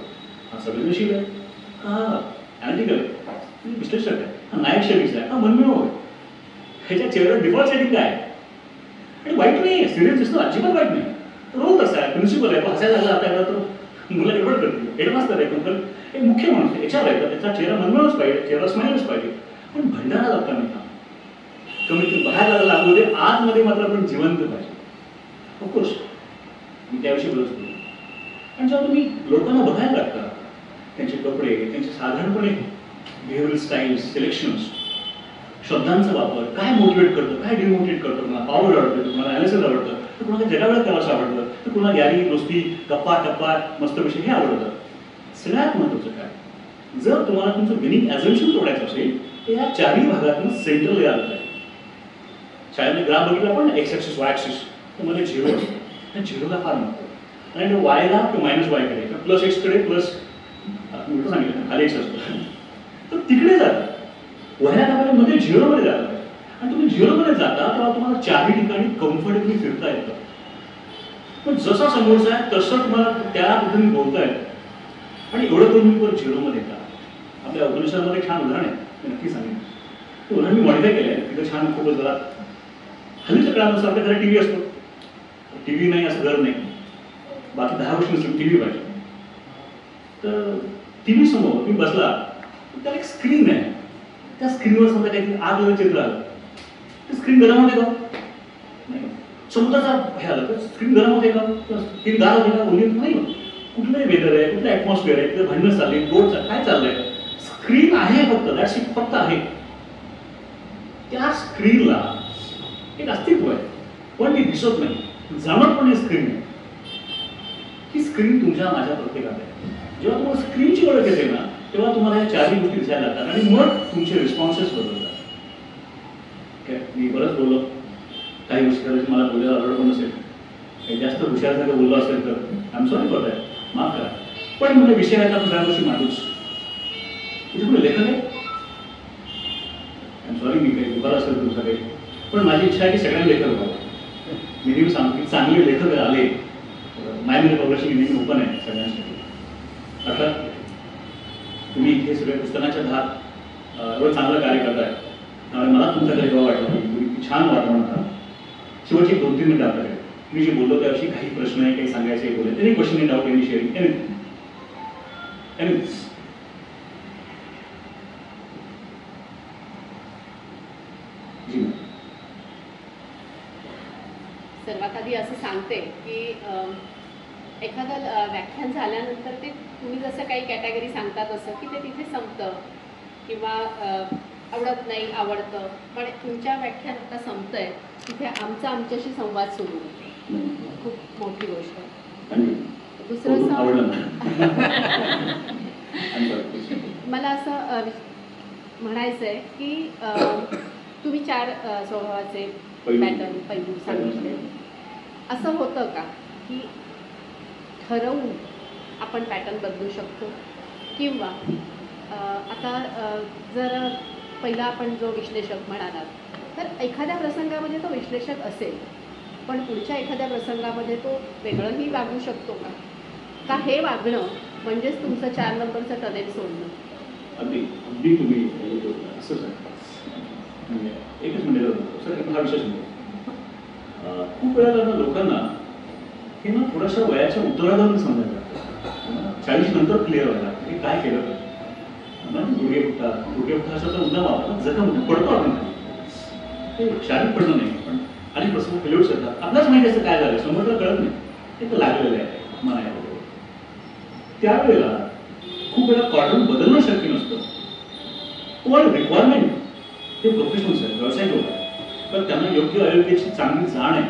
हा संवेदनशील आहे, हा ॲनालिटिकल आहे, विश्लेषक आहे, हा नायक शैलीचा आहे, हा मनमिळव आहे, ह्याच्या चेहऱ्यावर डिफॉल्ट सेटिंग काय आहे. आणि वाईट नाही, सिरियस दिसतो, अजिबात वाईट नाही, रोल तसा आहे, प्रिन्सिपल आहे, तो हसायला लागला आता तर मुलं एवढं करतील, हेडमास्टर आहे, पण एक मुख्य माणूस आहे, याच्यावर आहे, त्याचा चेहरा मनमिळवच पाहिजे, चेहरा स्माईलच पाहिजे. पण भंडारा लागता नाही का, कमीत कमी बाहेर लागू दे, आतमध्ये मात्र आपण जिवंत पाहिजे. ऑफकोर्स मी त्याविषयी बोलत होतो. आणि जेव्हा तुम्ही लोकांना बघायला लागता, त्यांचे कपडे, त्यांचे साधारणपणे बिहेवियर स्टाईल्स, सिलेक्शन्स, शब्दांचा वापर, काय मोटिवेट करतं, काय डिमोटिवेट करतं, तुम्हाला पॉवर आवडतं, तुम्हाला ॲनालिसिस आवडतं, तर कुणाला जगावेळा करायचं आवडतं, तर कुणाला यारी दोस्ती, गप्पा टप्पा मस्त विषय हे आवडतं. सगळ्यात महत्त्वाचं काय, जर तुम्हाला तुमचं विनिंग ॲझम्पशन तोडायचं असेल तर या 4ही भागातून सेंट्रल यायला पाहिजे. शाळेमध्ये ग्राफ बघितला पण एक्स ॲक्सिस वाय ॲक्सिस, तर मध्ये झिरो असतो, त्या झिरोला फार महत्त्व. आणि वायला किंवा मायनस वायकडे किंवा प्लस एक्सकडे प्लस उलटं सांगितलं खाली एक्स असतो, तर तिकडे जातात. वह्या कामाला मध्ये झिरोमध्ये जाता पाहिजे. आणि तुम्ही झिरोमध्ये जाता तेव्हा तुम्हाला 4ही ठिकाणी कम्फर्टेबली फिरता येतं. पण जसा समोरचा आहे तसं तुम्हाला त्या पद्धतीने बोलता येतं. आणि एवढं करून तुम्ही परत झिरोमध्ये येतात. आपल्या उपनिषदामध्ये छान उदाहरण आहे. नक्की सांगेन. तो उदाहरण मी मॉडिफाय केलं आहे. तिथं छान खूपच जरा हल्लीच्या काळानुसार आपल्या घरात टी व्ही असतो. टी व्ही नाही असं घर नाही, बाकी 10 वर्ष नसेल टी व्ही पाहिजे. तर टी व्ही समोर तुम्ही बसला, त्याला एक स्क्रीन आहे. त्या स्क्रीनवर समजा काहीतरी आग वगैरे चित्र आलं, तर स्क्रीन गरम होते का? नाही. समुद्राचा हे आलं तर स्क्रीन गरम होते का? स्क्रीन गार होते का? ओली नाही. कुठलंही वेदर आहे, कुठलं ॲटमॉस्फिअर आहे, तिथं भांडणं चालले, रोड काय चाललंय, स्क्रीन आहे फक्त, दॅट्स इट, फक्त आहे. त्या स्क्रीनला एक अस्तित्व आहे, पण ती दिसत नाही, जाणत पण स्क्रीन आहे. ही स्क्रीन तुमच्या माझ्या प्रत्येकात आहे. जेव्हा तुम्हाला स्क्रीनची ओळख येते ना, तेव्हा तुम्हाला या चारही गोष्टी दिसायला लागतात आणि मग तुमचे रिस्पॉन्सेस बदलतात. मी बरंच बोललो, काही गोष्टी कदाचित मला बोलायला आवडत पण नसेल, काही जास्त हुशारसारखं बोललो असेल तर I am sorry for that, माफ करा. पण मला विषय आहे आपण त्या गोष्टी मांडूच. तुझे कुठे लेखक आहे? आय एम सॉरी मी काही दुकान असेल तुमचं काही, पण माझी इच्छा आहे की सगळ्यांना लेखक व्हावं. मी नेहमी सांगतो की चांगले लेखक आले, मायमध्ये पब्लिशिंग नेहमी ओपन आहे सगळ्यांसाठी. अर्थात तुम्ही इथे सगळ्या पुस्तकांच्या धात एवढं चांगलं कार्य करताय, त्यामुळे मला तुमच्याकडे जेव्हा वाटलं की छान वातावरण होतं. शेवटची 2-3 मिनिटं आपल्याकडे मी जे बोललो त्याविषयी काही प्रश्न आहे, काही सांगायचे बोलले, any question, any doubt, any sharing, anything. सर्वात आधी असं सांगते की एखादं व्याख्यान झाल्यानंतर ते तुम्ही जसं काही कॅटेगरी सांगता तसं की ते तिथे संपतं किंवा आवडत नाही, आवडतं, पण तुमच्या व्याख्यान आता संपतंय तिथे आमच्याशी संवाद सुरू होतो. खूप मोठी गोष्ट आहे. दुसरं मला असं म्हणायचं आहे की तुम्ही 4 स्वभावाचे पैलू सांगितले. असं होतं का की ठरवून आपण पॅटर्न बदलू शकतो, किंवा आता जर पहिला आपण जो विश्लेषक म्हणालात, तर एखाद्या प्रसंगामध्ये तो विश्लेषक असेल पण पुढच्या एखाद्या प्रसंगामध्ये तो वेगळंही वागू शकतो का हे वागणं म्हणजेच तुमचं 4 नंबरचं टनेल सोडणं? अगदी अगदी तुम्ही असंच आहे. एकच मिनिट सर, हा विषय सांगतो. खूप वेळा लोकांना हे ना थोड्याशा वयाच्या उत्तराधावर समजायला लागतं. 40 नंतर क्लिअर व्हायला हे काय केलं तर गुडघे फुटतात असा तर उद्या वापरतात, जखम पडतो आपण. ते शारीरिक पडणं नाही, पण अनेक प्रसंग फेल्युअर्स येतात. आपल्याच माहिती असं काय झालं, समोरला कळत नाही, ते तर लागलेलं आहे म्हणायला. त्यावेळेला खूप वेळा पॅटर्न बदलणं शक्य नसतं, पण रिक्वायरमेंट ते प्रोफेशनल्स आहेत, व्यावसायिक लोक आहेत, तर त्यांना योग्य अयोग्याची चांगली जाण आहे.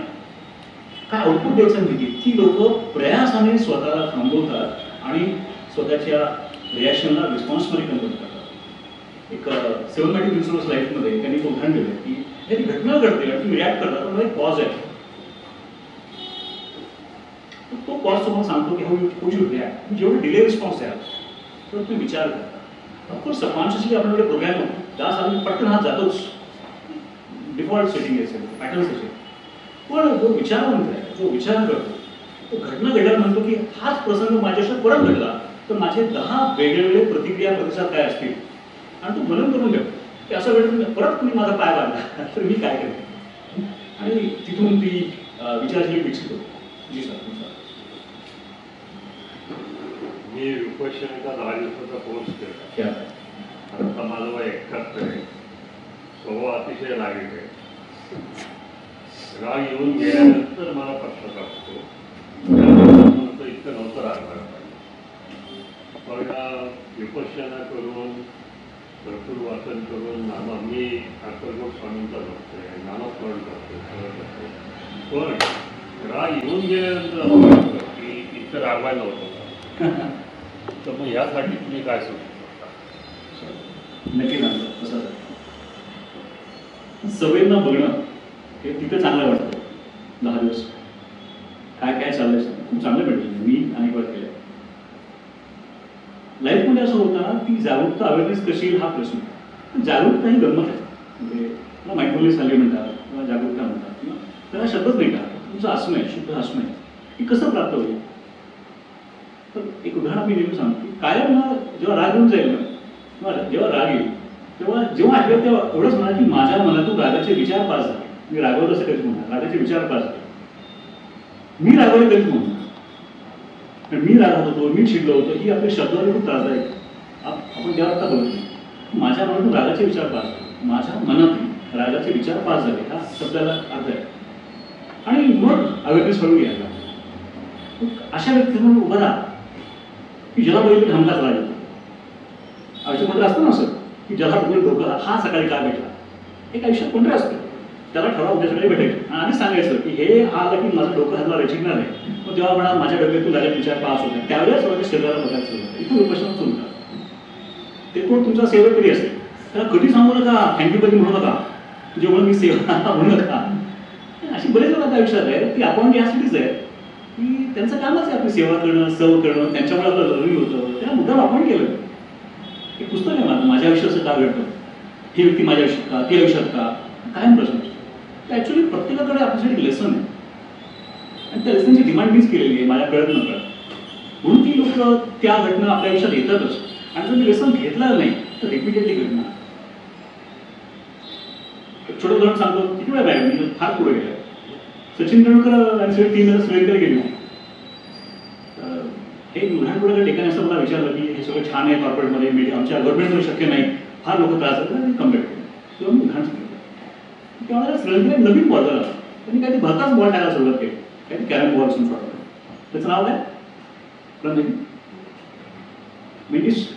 काय आउटपुट द्यायचं माहिती, ती लोक प्रयासाने स्वतःला थांबवतात आणि स्वतःच्या रिॲक्शनला रिस्पॉन्समध्ये कन्वर्ट करतात. एक 7 मॅटिक प्रिन्सिपल्स लाईफमध्ये त्यांनी उदाहरण दिलं की एखादी घटना घडते आणि तुम्ही रिॲक्ट करता, पण एक पॉज आहे. तो पॉज तुम्हाला सांगतो की हाऊ यू रिॲक्ट. जेवढे डिले रिस्पॉन्स द्याल तेव्हा तुम्ही विचार करता. ऑफकोर्स सबकॉन्शियसली आपल्याकडे प्रोग्राम होतो, त्यासाठी पटकन हात जातोच, डिफॉल्ट सेटिंग असेल, पॅटर्न्स असेल. पण जो विचारवंत आहे, जो विचार करतो, तो घटना घडल्यावर म्हणतो की हाच प्रसंग माझ्याशी परत घडला तर माझे 10 वेगवेगळे प्रतिक्रिया प्रतिसाद काय असतील, आणि तो मनन करून घेतो की असं घडलं परत तुम्ही माझा पाय बांधला तर मी काय करेन, आणि तिथून ती विचारशैली विकसित होतो. जी सर. मी विपश्यनेचा 10 दिवसाचा कोर्स केला. आता माझं वय 71 आहे. स्वभाव अतिशय रागीट आहे. राग येऊन गेल्यानंतर मला पश्चाताप होतो. त्यानंतर इतकं नव्हतं रागणार. पण विपश्यना करून भरपूर वाचन करून मी अक्कलकोट स्वामींचा भक्त आहे, नामस्मरण करतो. पण राग येऊन गेल्यानंतर की इतकं रागवायला नव्हतं. तर मग यासाठी तुम्ही काय सुचवता? नक्की सांगतो. असं सवयींना बघणं हे तिथं चांगलं वाटतं. 10 दिवस काय काय चाललंय खूप चांगलं भेटलं. मी अनेक वेळा केलं. लाईफमध्ये असं होतं ना, ती जागरूकता अवेअरनेस कशी येईल हा प्रश्न. जागरूकता ही गंमत आहे. म्हणजे मला माइंडफुलनेस आली म्हणतात किंवा जागरूकता म्हणतात, किंवा त्याला शब्दच नाही का तुमचं हसणं आहे, शुद्ध हसणं आहे, की कसं प्राप्त होईल. तर एक उदाहरण मी नेहमी सांगतो की कायम ना जेव्हा राग येऊन जाईल ना, किंवा जेव्हा राग येईल तेव्हा जेव्हा आठवत तेव्हा एवढंच म्हणा की माझ्या मनातून रागाचे विचार पास झाले. मी रागवलं असं कधीच म्हणणार, रागाचे विचार पास झाले. मी रागवले कधीच म्हणणार, मी रागवत होतो, मी चिडलो होतो, ही आपल्या शब्दावर खूप त्रासदायक. आपण जेव्हा आता बोलतो माझ्या मनातून रागाचे विचार पास झाले, माझ्या मनातून रागाचे विचार पास झाले, हा शब्दाला अर्थ आहे. आणि मग अवेअरनेस हळू घ्यायला अशा व्यक्तींना उभं राहा की ज्याला बघितलं हमखास राग येतो. आयुष्यामध्ये असतं ना असं की ज्याला बघून डोकं हा सकाळी का भेटला, एक आयुष्यात कोणतरी असतं त्याला ठराव उद्या सकाळी भेटायचं आणि आधी सांगायचं की हे हा आला की माझं डोकं हल्ला रचिकणार आहे. मग तेव्हा म्हणा माझ्या डोक्यातून रागाचे विचार पास होते, त्यावेळेस माझ्या शरीराला बघायला सुरू होतं. इथून उपोषण सुरू होतं. ते कोण तुमचा सेवेकरी असेल त्याला कधी सांगू नका थँक्यू कधी म्हणू नका, जेव्हा मी सेवा म्हणू नका. अशी बरेच लोक आयुष्यात आहेत की आपण यासाठीच आहे की त्यांचं कामच आहे आपली सेवा करणं, सर्व करणं, त्यांच्यामुळे आपलं लर्निंग होतं. त्या मुद्दाम आपण केलं. एक पुस्तक आहे माझ्या आयुष्यात असं का घडतं, ही व्यक्ती माझ्या आयुष्यात का, ती आयुष्यात का, कायम प्रश्न असतो. ॲक्च्युली प्रत्येकाकडे आपल्यासाठी लेसन आहे आणि त्या लेसनची डिमांड मीच केलेली आहे माझ्या कळत न कळत. म्हणून ती लोक त्या घटना आपल्या आयुष्यात येतातच आणि जर मी लेसन घेतला नाही तर रिपीटेडली घडणार. छोटं उदाहरण सांगतो, किती वेळा बाहेर म्हणजे फार पुढे गेलं. सचिन तेंडुलकर आणि सगळे टीम श्रीलंकेला गेली होती. हे उदाहरण पुढे ठिकाणी असं मला विचारलं की हे सगळं छान आहे कॉर्पोरेटमध्ये, मीडिया आमच्या गव्हर्नमेंटमध्ये शक्य नाही, फार लोक त्रास देतात, कम्पेअर केलं. तेव्हा मी उदाहरण सांगितलं तेव्हा श्रीलंकेला नवीन बॉल झाला. त्यांनी काही भरताच बॉल टाकायला सुरुवात केली, काही कॅरम बॉल सुरू वाटलं. त्याचं नाव काय मेंडिस.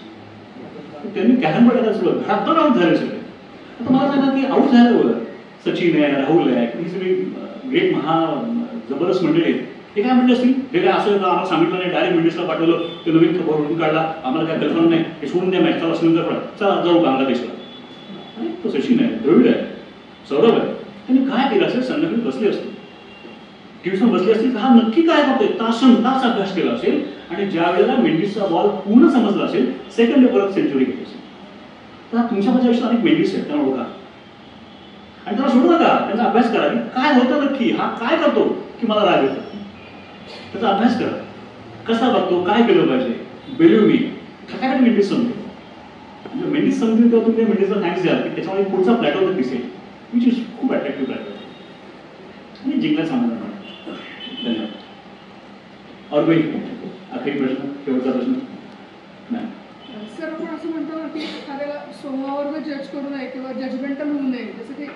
त्यांनी कॅरम बॉल टाकायला सुरुवात, घरात आऊट झाले सगळे. आता मला सांगा की आऊट झाल्यावर सचिन आहे, राहुल आहे, ही सगळी ग्रेट जबरदस्त मंडळी आहेत. हे काय म्हणले असतील, हे काय असं आम्हाला सांगितलं नाही, डायरेक्ट मेंडिसला पाठवलं, ते नवीन खबर ओढून काढला, आम्हाला काय कल्पना नाही, हे सोडून द्या मॅच, चला सुंदर पडा, चला जाऊ बांगलादेशला. आणि तो सचिन आहे, द्रविड आहे, सौरभ आहे, त्यांनी काय केलं असेल, संध्याकाळी बसले असतील, ट्युशन बसले असतील, हा नक्की काय करतोय, तासन तास अभ्यास केला असेल आणि ज्या वेळेला मेंडिसचा बॉल पूर्ण समजला असेल, सेकंड डे परत सेंचुरी घेतली असेल. तर तुमच्या माझ्या आयुष्यात अनेक मेंडिस आहेत, त्यांना ओळखा आणि त्याला सोडू नका. त्यांचा अभ्यास करा की काय होतं नक्की, हा काय करतो की मला राग येतो, त्याचा अभ्यास करा, कसा बघतो, काय केलं पाहिजे. बिलीव्ह मी काय मेंडिस समजेल, म्हणजे मेंडिस समजेल तेव्हा तुम्ही मेंडिसला थँक्स द्याल की त्याच्यामध्ये पुढचा प्लॅटफॉर्म दिसेल, विच इज खूप अट्रॅक्टिव्ह प्लॅटफॉर्म आणि जिंकला सांगणार. धन्यवाद. और कोई आखरी प्रश्न, शेवटचा प्रश्न नाही. सर आपण असं म्हणतो ना की एखाद्याला स्वभावावर जज करू नये किंवा जजमेंटल होऊ नये, जसं की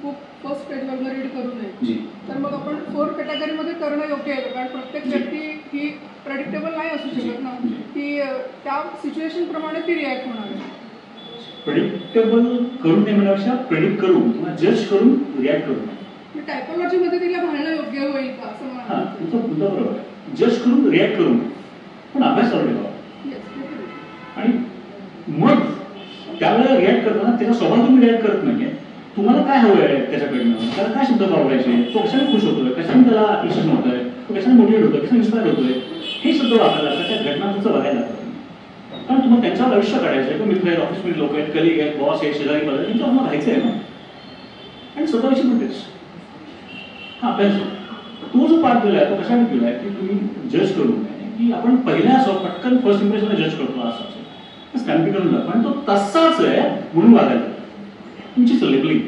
बुक फर्स्ट पेजवर रीड करू नये, तर मग आपण 4 कॅटेगरीमध्ये करणं योग्य आहे. कारण प्रत्येक व्यक्ती ही प्रेडिक्टेबल नाही असू शकत ना, की त्या सिच्युएशन प्रमाणे ती रिॲक्ट होणार आहे. प्रेडिक्टेबल करून नये म्हणण्यापेक्षा प्रेडिक्ट करून किंवा जज करून रिॲक्ट करू नये. टायपोलॉजीमध्ये तिला घालणं योग्य होईल का असं मला. हां, तुमचा मुद्दा बरोबर आहे. जज करून रिॲक्ट करू नये, पण अभ्यास चालू ठेवा आणि मग त्यावेळेला रिॲक्ट करताना त्याचा स्वभाव तुम्ही रिॲक्ट करत नाहीये, तुम्हाला काय हवं आहे त्याच्याकडनं, त्याला काय शब्द वापरायचे, तो कशाने खुश होतोय, कशाने त्याला अप्रिशिएशन होत आहे, तो कशाने मोटिवेट होतोय, कशाने इन्स्पायर होतोय, हे शब्द वापरायला लागतात. त्या घटना तुमचं बघायला लागतात. कारण तुम्हाला त्यांच्यावर आयुष्य काढायचं आहे. मित्र आहेत, ऑफिसमध्ये लोक आहेत, कलिग आहेत, बॉस आहेत, शेजारी पाहिजे, त्यांच्यावर राहायचं आहे ना. आणि स्वतःविषयी पण तेच हा अभ्यास तो जो पाठ दिलाय तो कशाने दिलाय की तुम्ही जज करू नये, की आपण पहिल्या पटकन फर्स्ट इम्प्रेशन जज करतो असं स्टॅम्पिंग करून जातो आणि तो तसाच आहे म्हणून वागायला तुमची लेबलिंग.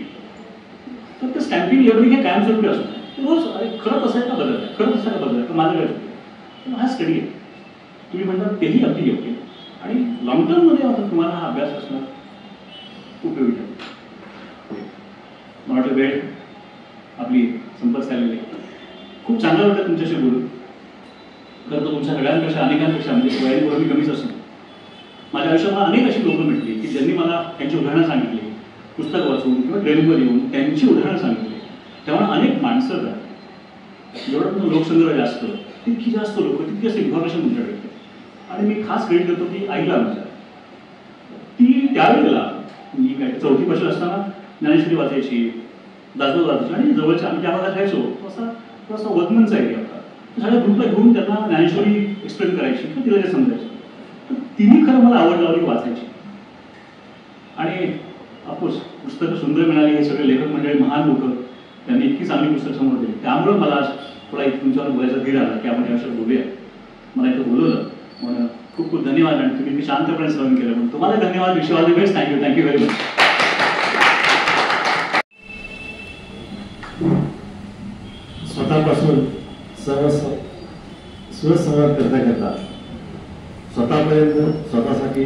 तर ते स्टॅम्पिंग लेबलिंग हे कायमस्वरूपी असतं. रोज खरं तसं आहे का बदल आहे, खरं तसं का बदल आहे तर माझं काय हा स्टडी आहे तुम्ही म्हणता तेही अगदी योग्य आणि लॉंग टर्ममध्ये आता तुम्हाला हा अभ्यास असणं उपयोगी आहे. मला वाटतं वेळ आपली संपर्क झालेली आहे. खूप चांगलं वाटतं तुमच्याशी बोलून. खरं तर तुमच्या सगळ्यांपेक्षा अनेकांपेक्षा म्हणजे वयाने मी कमीच असेल. माझ्या आयुष्यात अनेक अशी लोकं भेटली की ज्यांनी मला त्यांची उदाहरणं सांगितली, पुस्तक वाचून किंवा ट्रेनिंगवर येऊन त्यांची उदाहरणं सांगितली. तेव्हा अनेक माणसं झाली. जेवढं लोकसंग्रह जास्त तितकी जास्त लोक तितकी जास्त इन्फॉर्मेशन तुमच्या भेटते. आणि मी खास क्रेडिट देतो की आईला माझ्या ती त्यावेळेला मी काय 4थी पासून असताना ज्ञानेश्वरी वाचायची, दासबोध वाचायची आणि जवळच्या आम्ही त्या भागात राहायचो थोडासा वर्तमानचा एरिया होता. सगळ्या ग्रुपला घेऊन त्यांना ज्ञानेश्वरी एक्सप्लेन करायची किंवा तिला जे समजायचं. तर तिने खरं मला आवड लावली वाचायची आणि ऑफकोर्स पुस्तकं सुंदर मिळाली. हे सगळे लेखक मंडळी महान लोक त्यांनी इतकी चांगली पुस्तक समोर दिली. त्यामुळं मला आज थोडा इथे तुमच्यावर बोलायचा धीर आला की आपण या विषयावर बोलूया. मला इथं बोलवलं म्हणून खूप खूप धन्यवाद आणि तुम्ही शांतपणे श्रवण केलं म्हणून तुम्हाला धन्यवाद. विश्वास बेस्ट. Thank you very much. स्वतःपासून सुसंवाद करता करता स्वतःपर्यंत स्वतःसाठी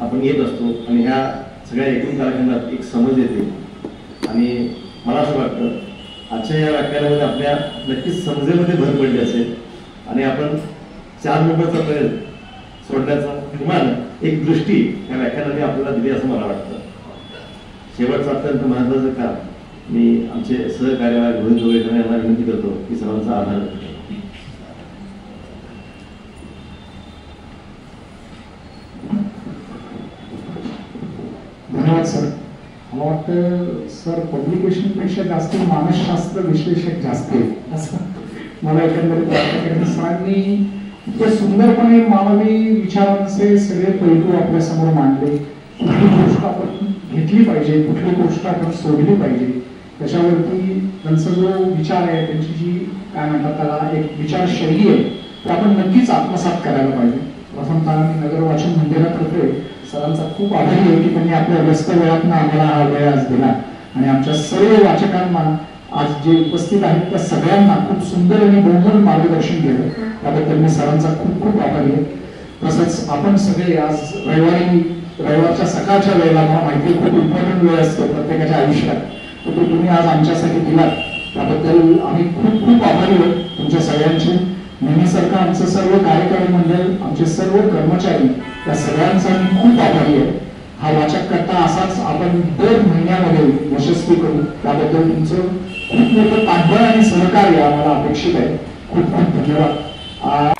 आपण येत असतो आणि ह्या सगळ्या एकूण कार्यक्रमात एक समज येते. आणि मला असं वाटतं आजच्या या व्याख्यानामध्ये आपल्या नक्कीच समजेमध्ये भर पडली असेल आणि आपण 4 नंबरचा प्रयोग सोडण्याचा किमान एक दृष्टी या व्याख्यानाने आपल्याला दिली असं मला वाटतं. शेवटचं अत्यंत महत्त्वाचं काम मी आमचे सहकार्यवाह रोहित जोगेकर यांना विनंती करतो की सर्वांचा आधार. धन्यवाद सर. मला वाटतं सर पब्लिकेशनपेक्षा जास्त मानसशास्त्र विश्लेषक जास्त आहे असं मला एकंदरीत वाटतं. कारण सरांनी इतक्या सुंदरपणे मानवी विचारांचे सगळे पैलू आपल्या समोर मांडले. कुठली गोष्ट आपण घेतली पाहिजे, कुठली गोष्ट आपण सोडली पाहिजे, त्याच्यावरती त्यांचा जो विचार आहे, त्यांची जी काय म्हणतात त्याला एक विचारशैली आहे ते आपण नक्कीच आत्मसात करायला पाहिजे. प्रथमतः मी नगर वाचन मंदिरातर्फे सरांचा खूप आभारी आहे की त्यांनी आपल्या व्यस्त वेळातनं आम्हाला हा वेळ आज दिला आणि आमच्या सर्व वाचकांना आज जे उपस्थित आहेत त्या सगळ्यांना खूप सुंदर आणि बहुमोल मार्गदर्शन केलं. त्याबद्दल मी सरांचा खूप खूप आभारी आहे. तसंच आपण सगळे आज रविवारच्या सकाळच्या वेळेला मला माहिती खूप इम्पॉर्टंट वेळ असतो प्रत्येकाच्या आयुष्यात, तर तो तुम्ही आज आमच्यासाठी दिलात त्याबद्दल आम्ही खूप खूप आभारी आहोत तुमच्या सगळ्यांचे. नेहमीसारखं आमचं सर्व कार्यकारी मंडळ, आमचे सर्व कर्मचारी, त्या सगळ्यांचा मी खूप आभारी आहे. हा वाचक कट्टा असाच आपण दर महिन्यामध्ये यशस्वी करू, त्याबद्दल तुमचं खूप मोठं पाठबळ आणि सहकार्य आम्हाला अपेक्षित आहे. खूप खूप धन्यवाद.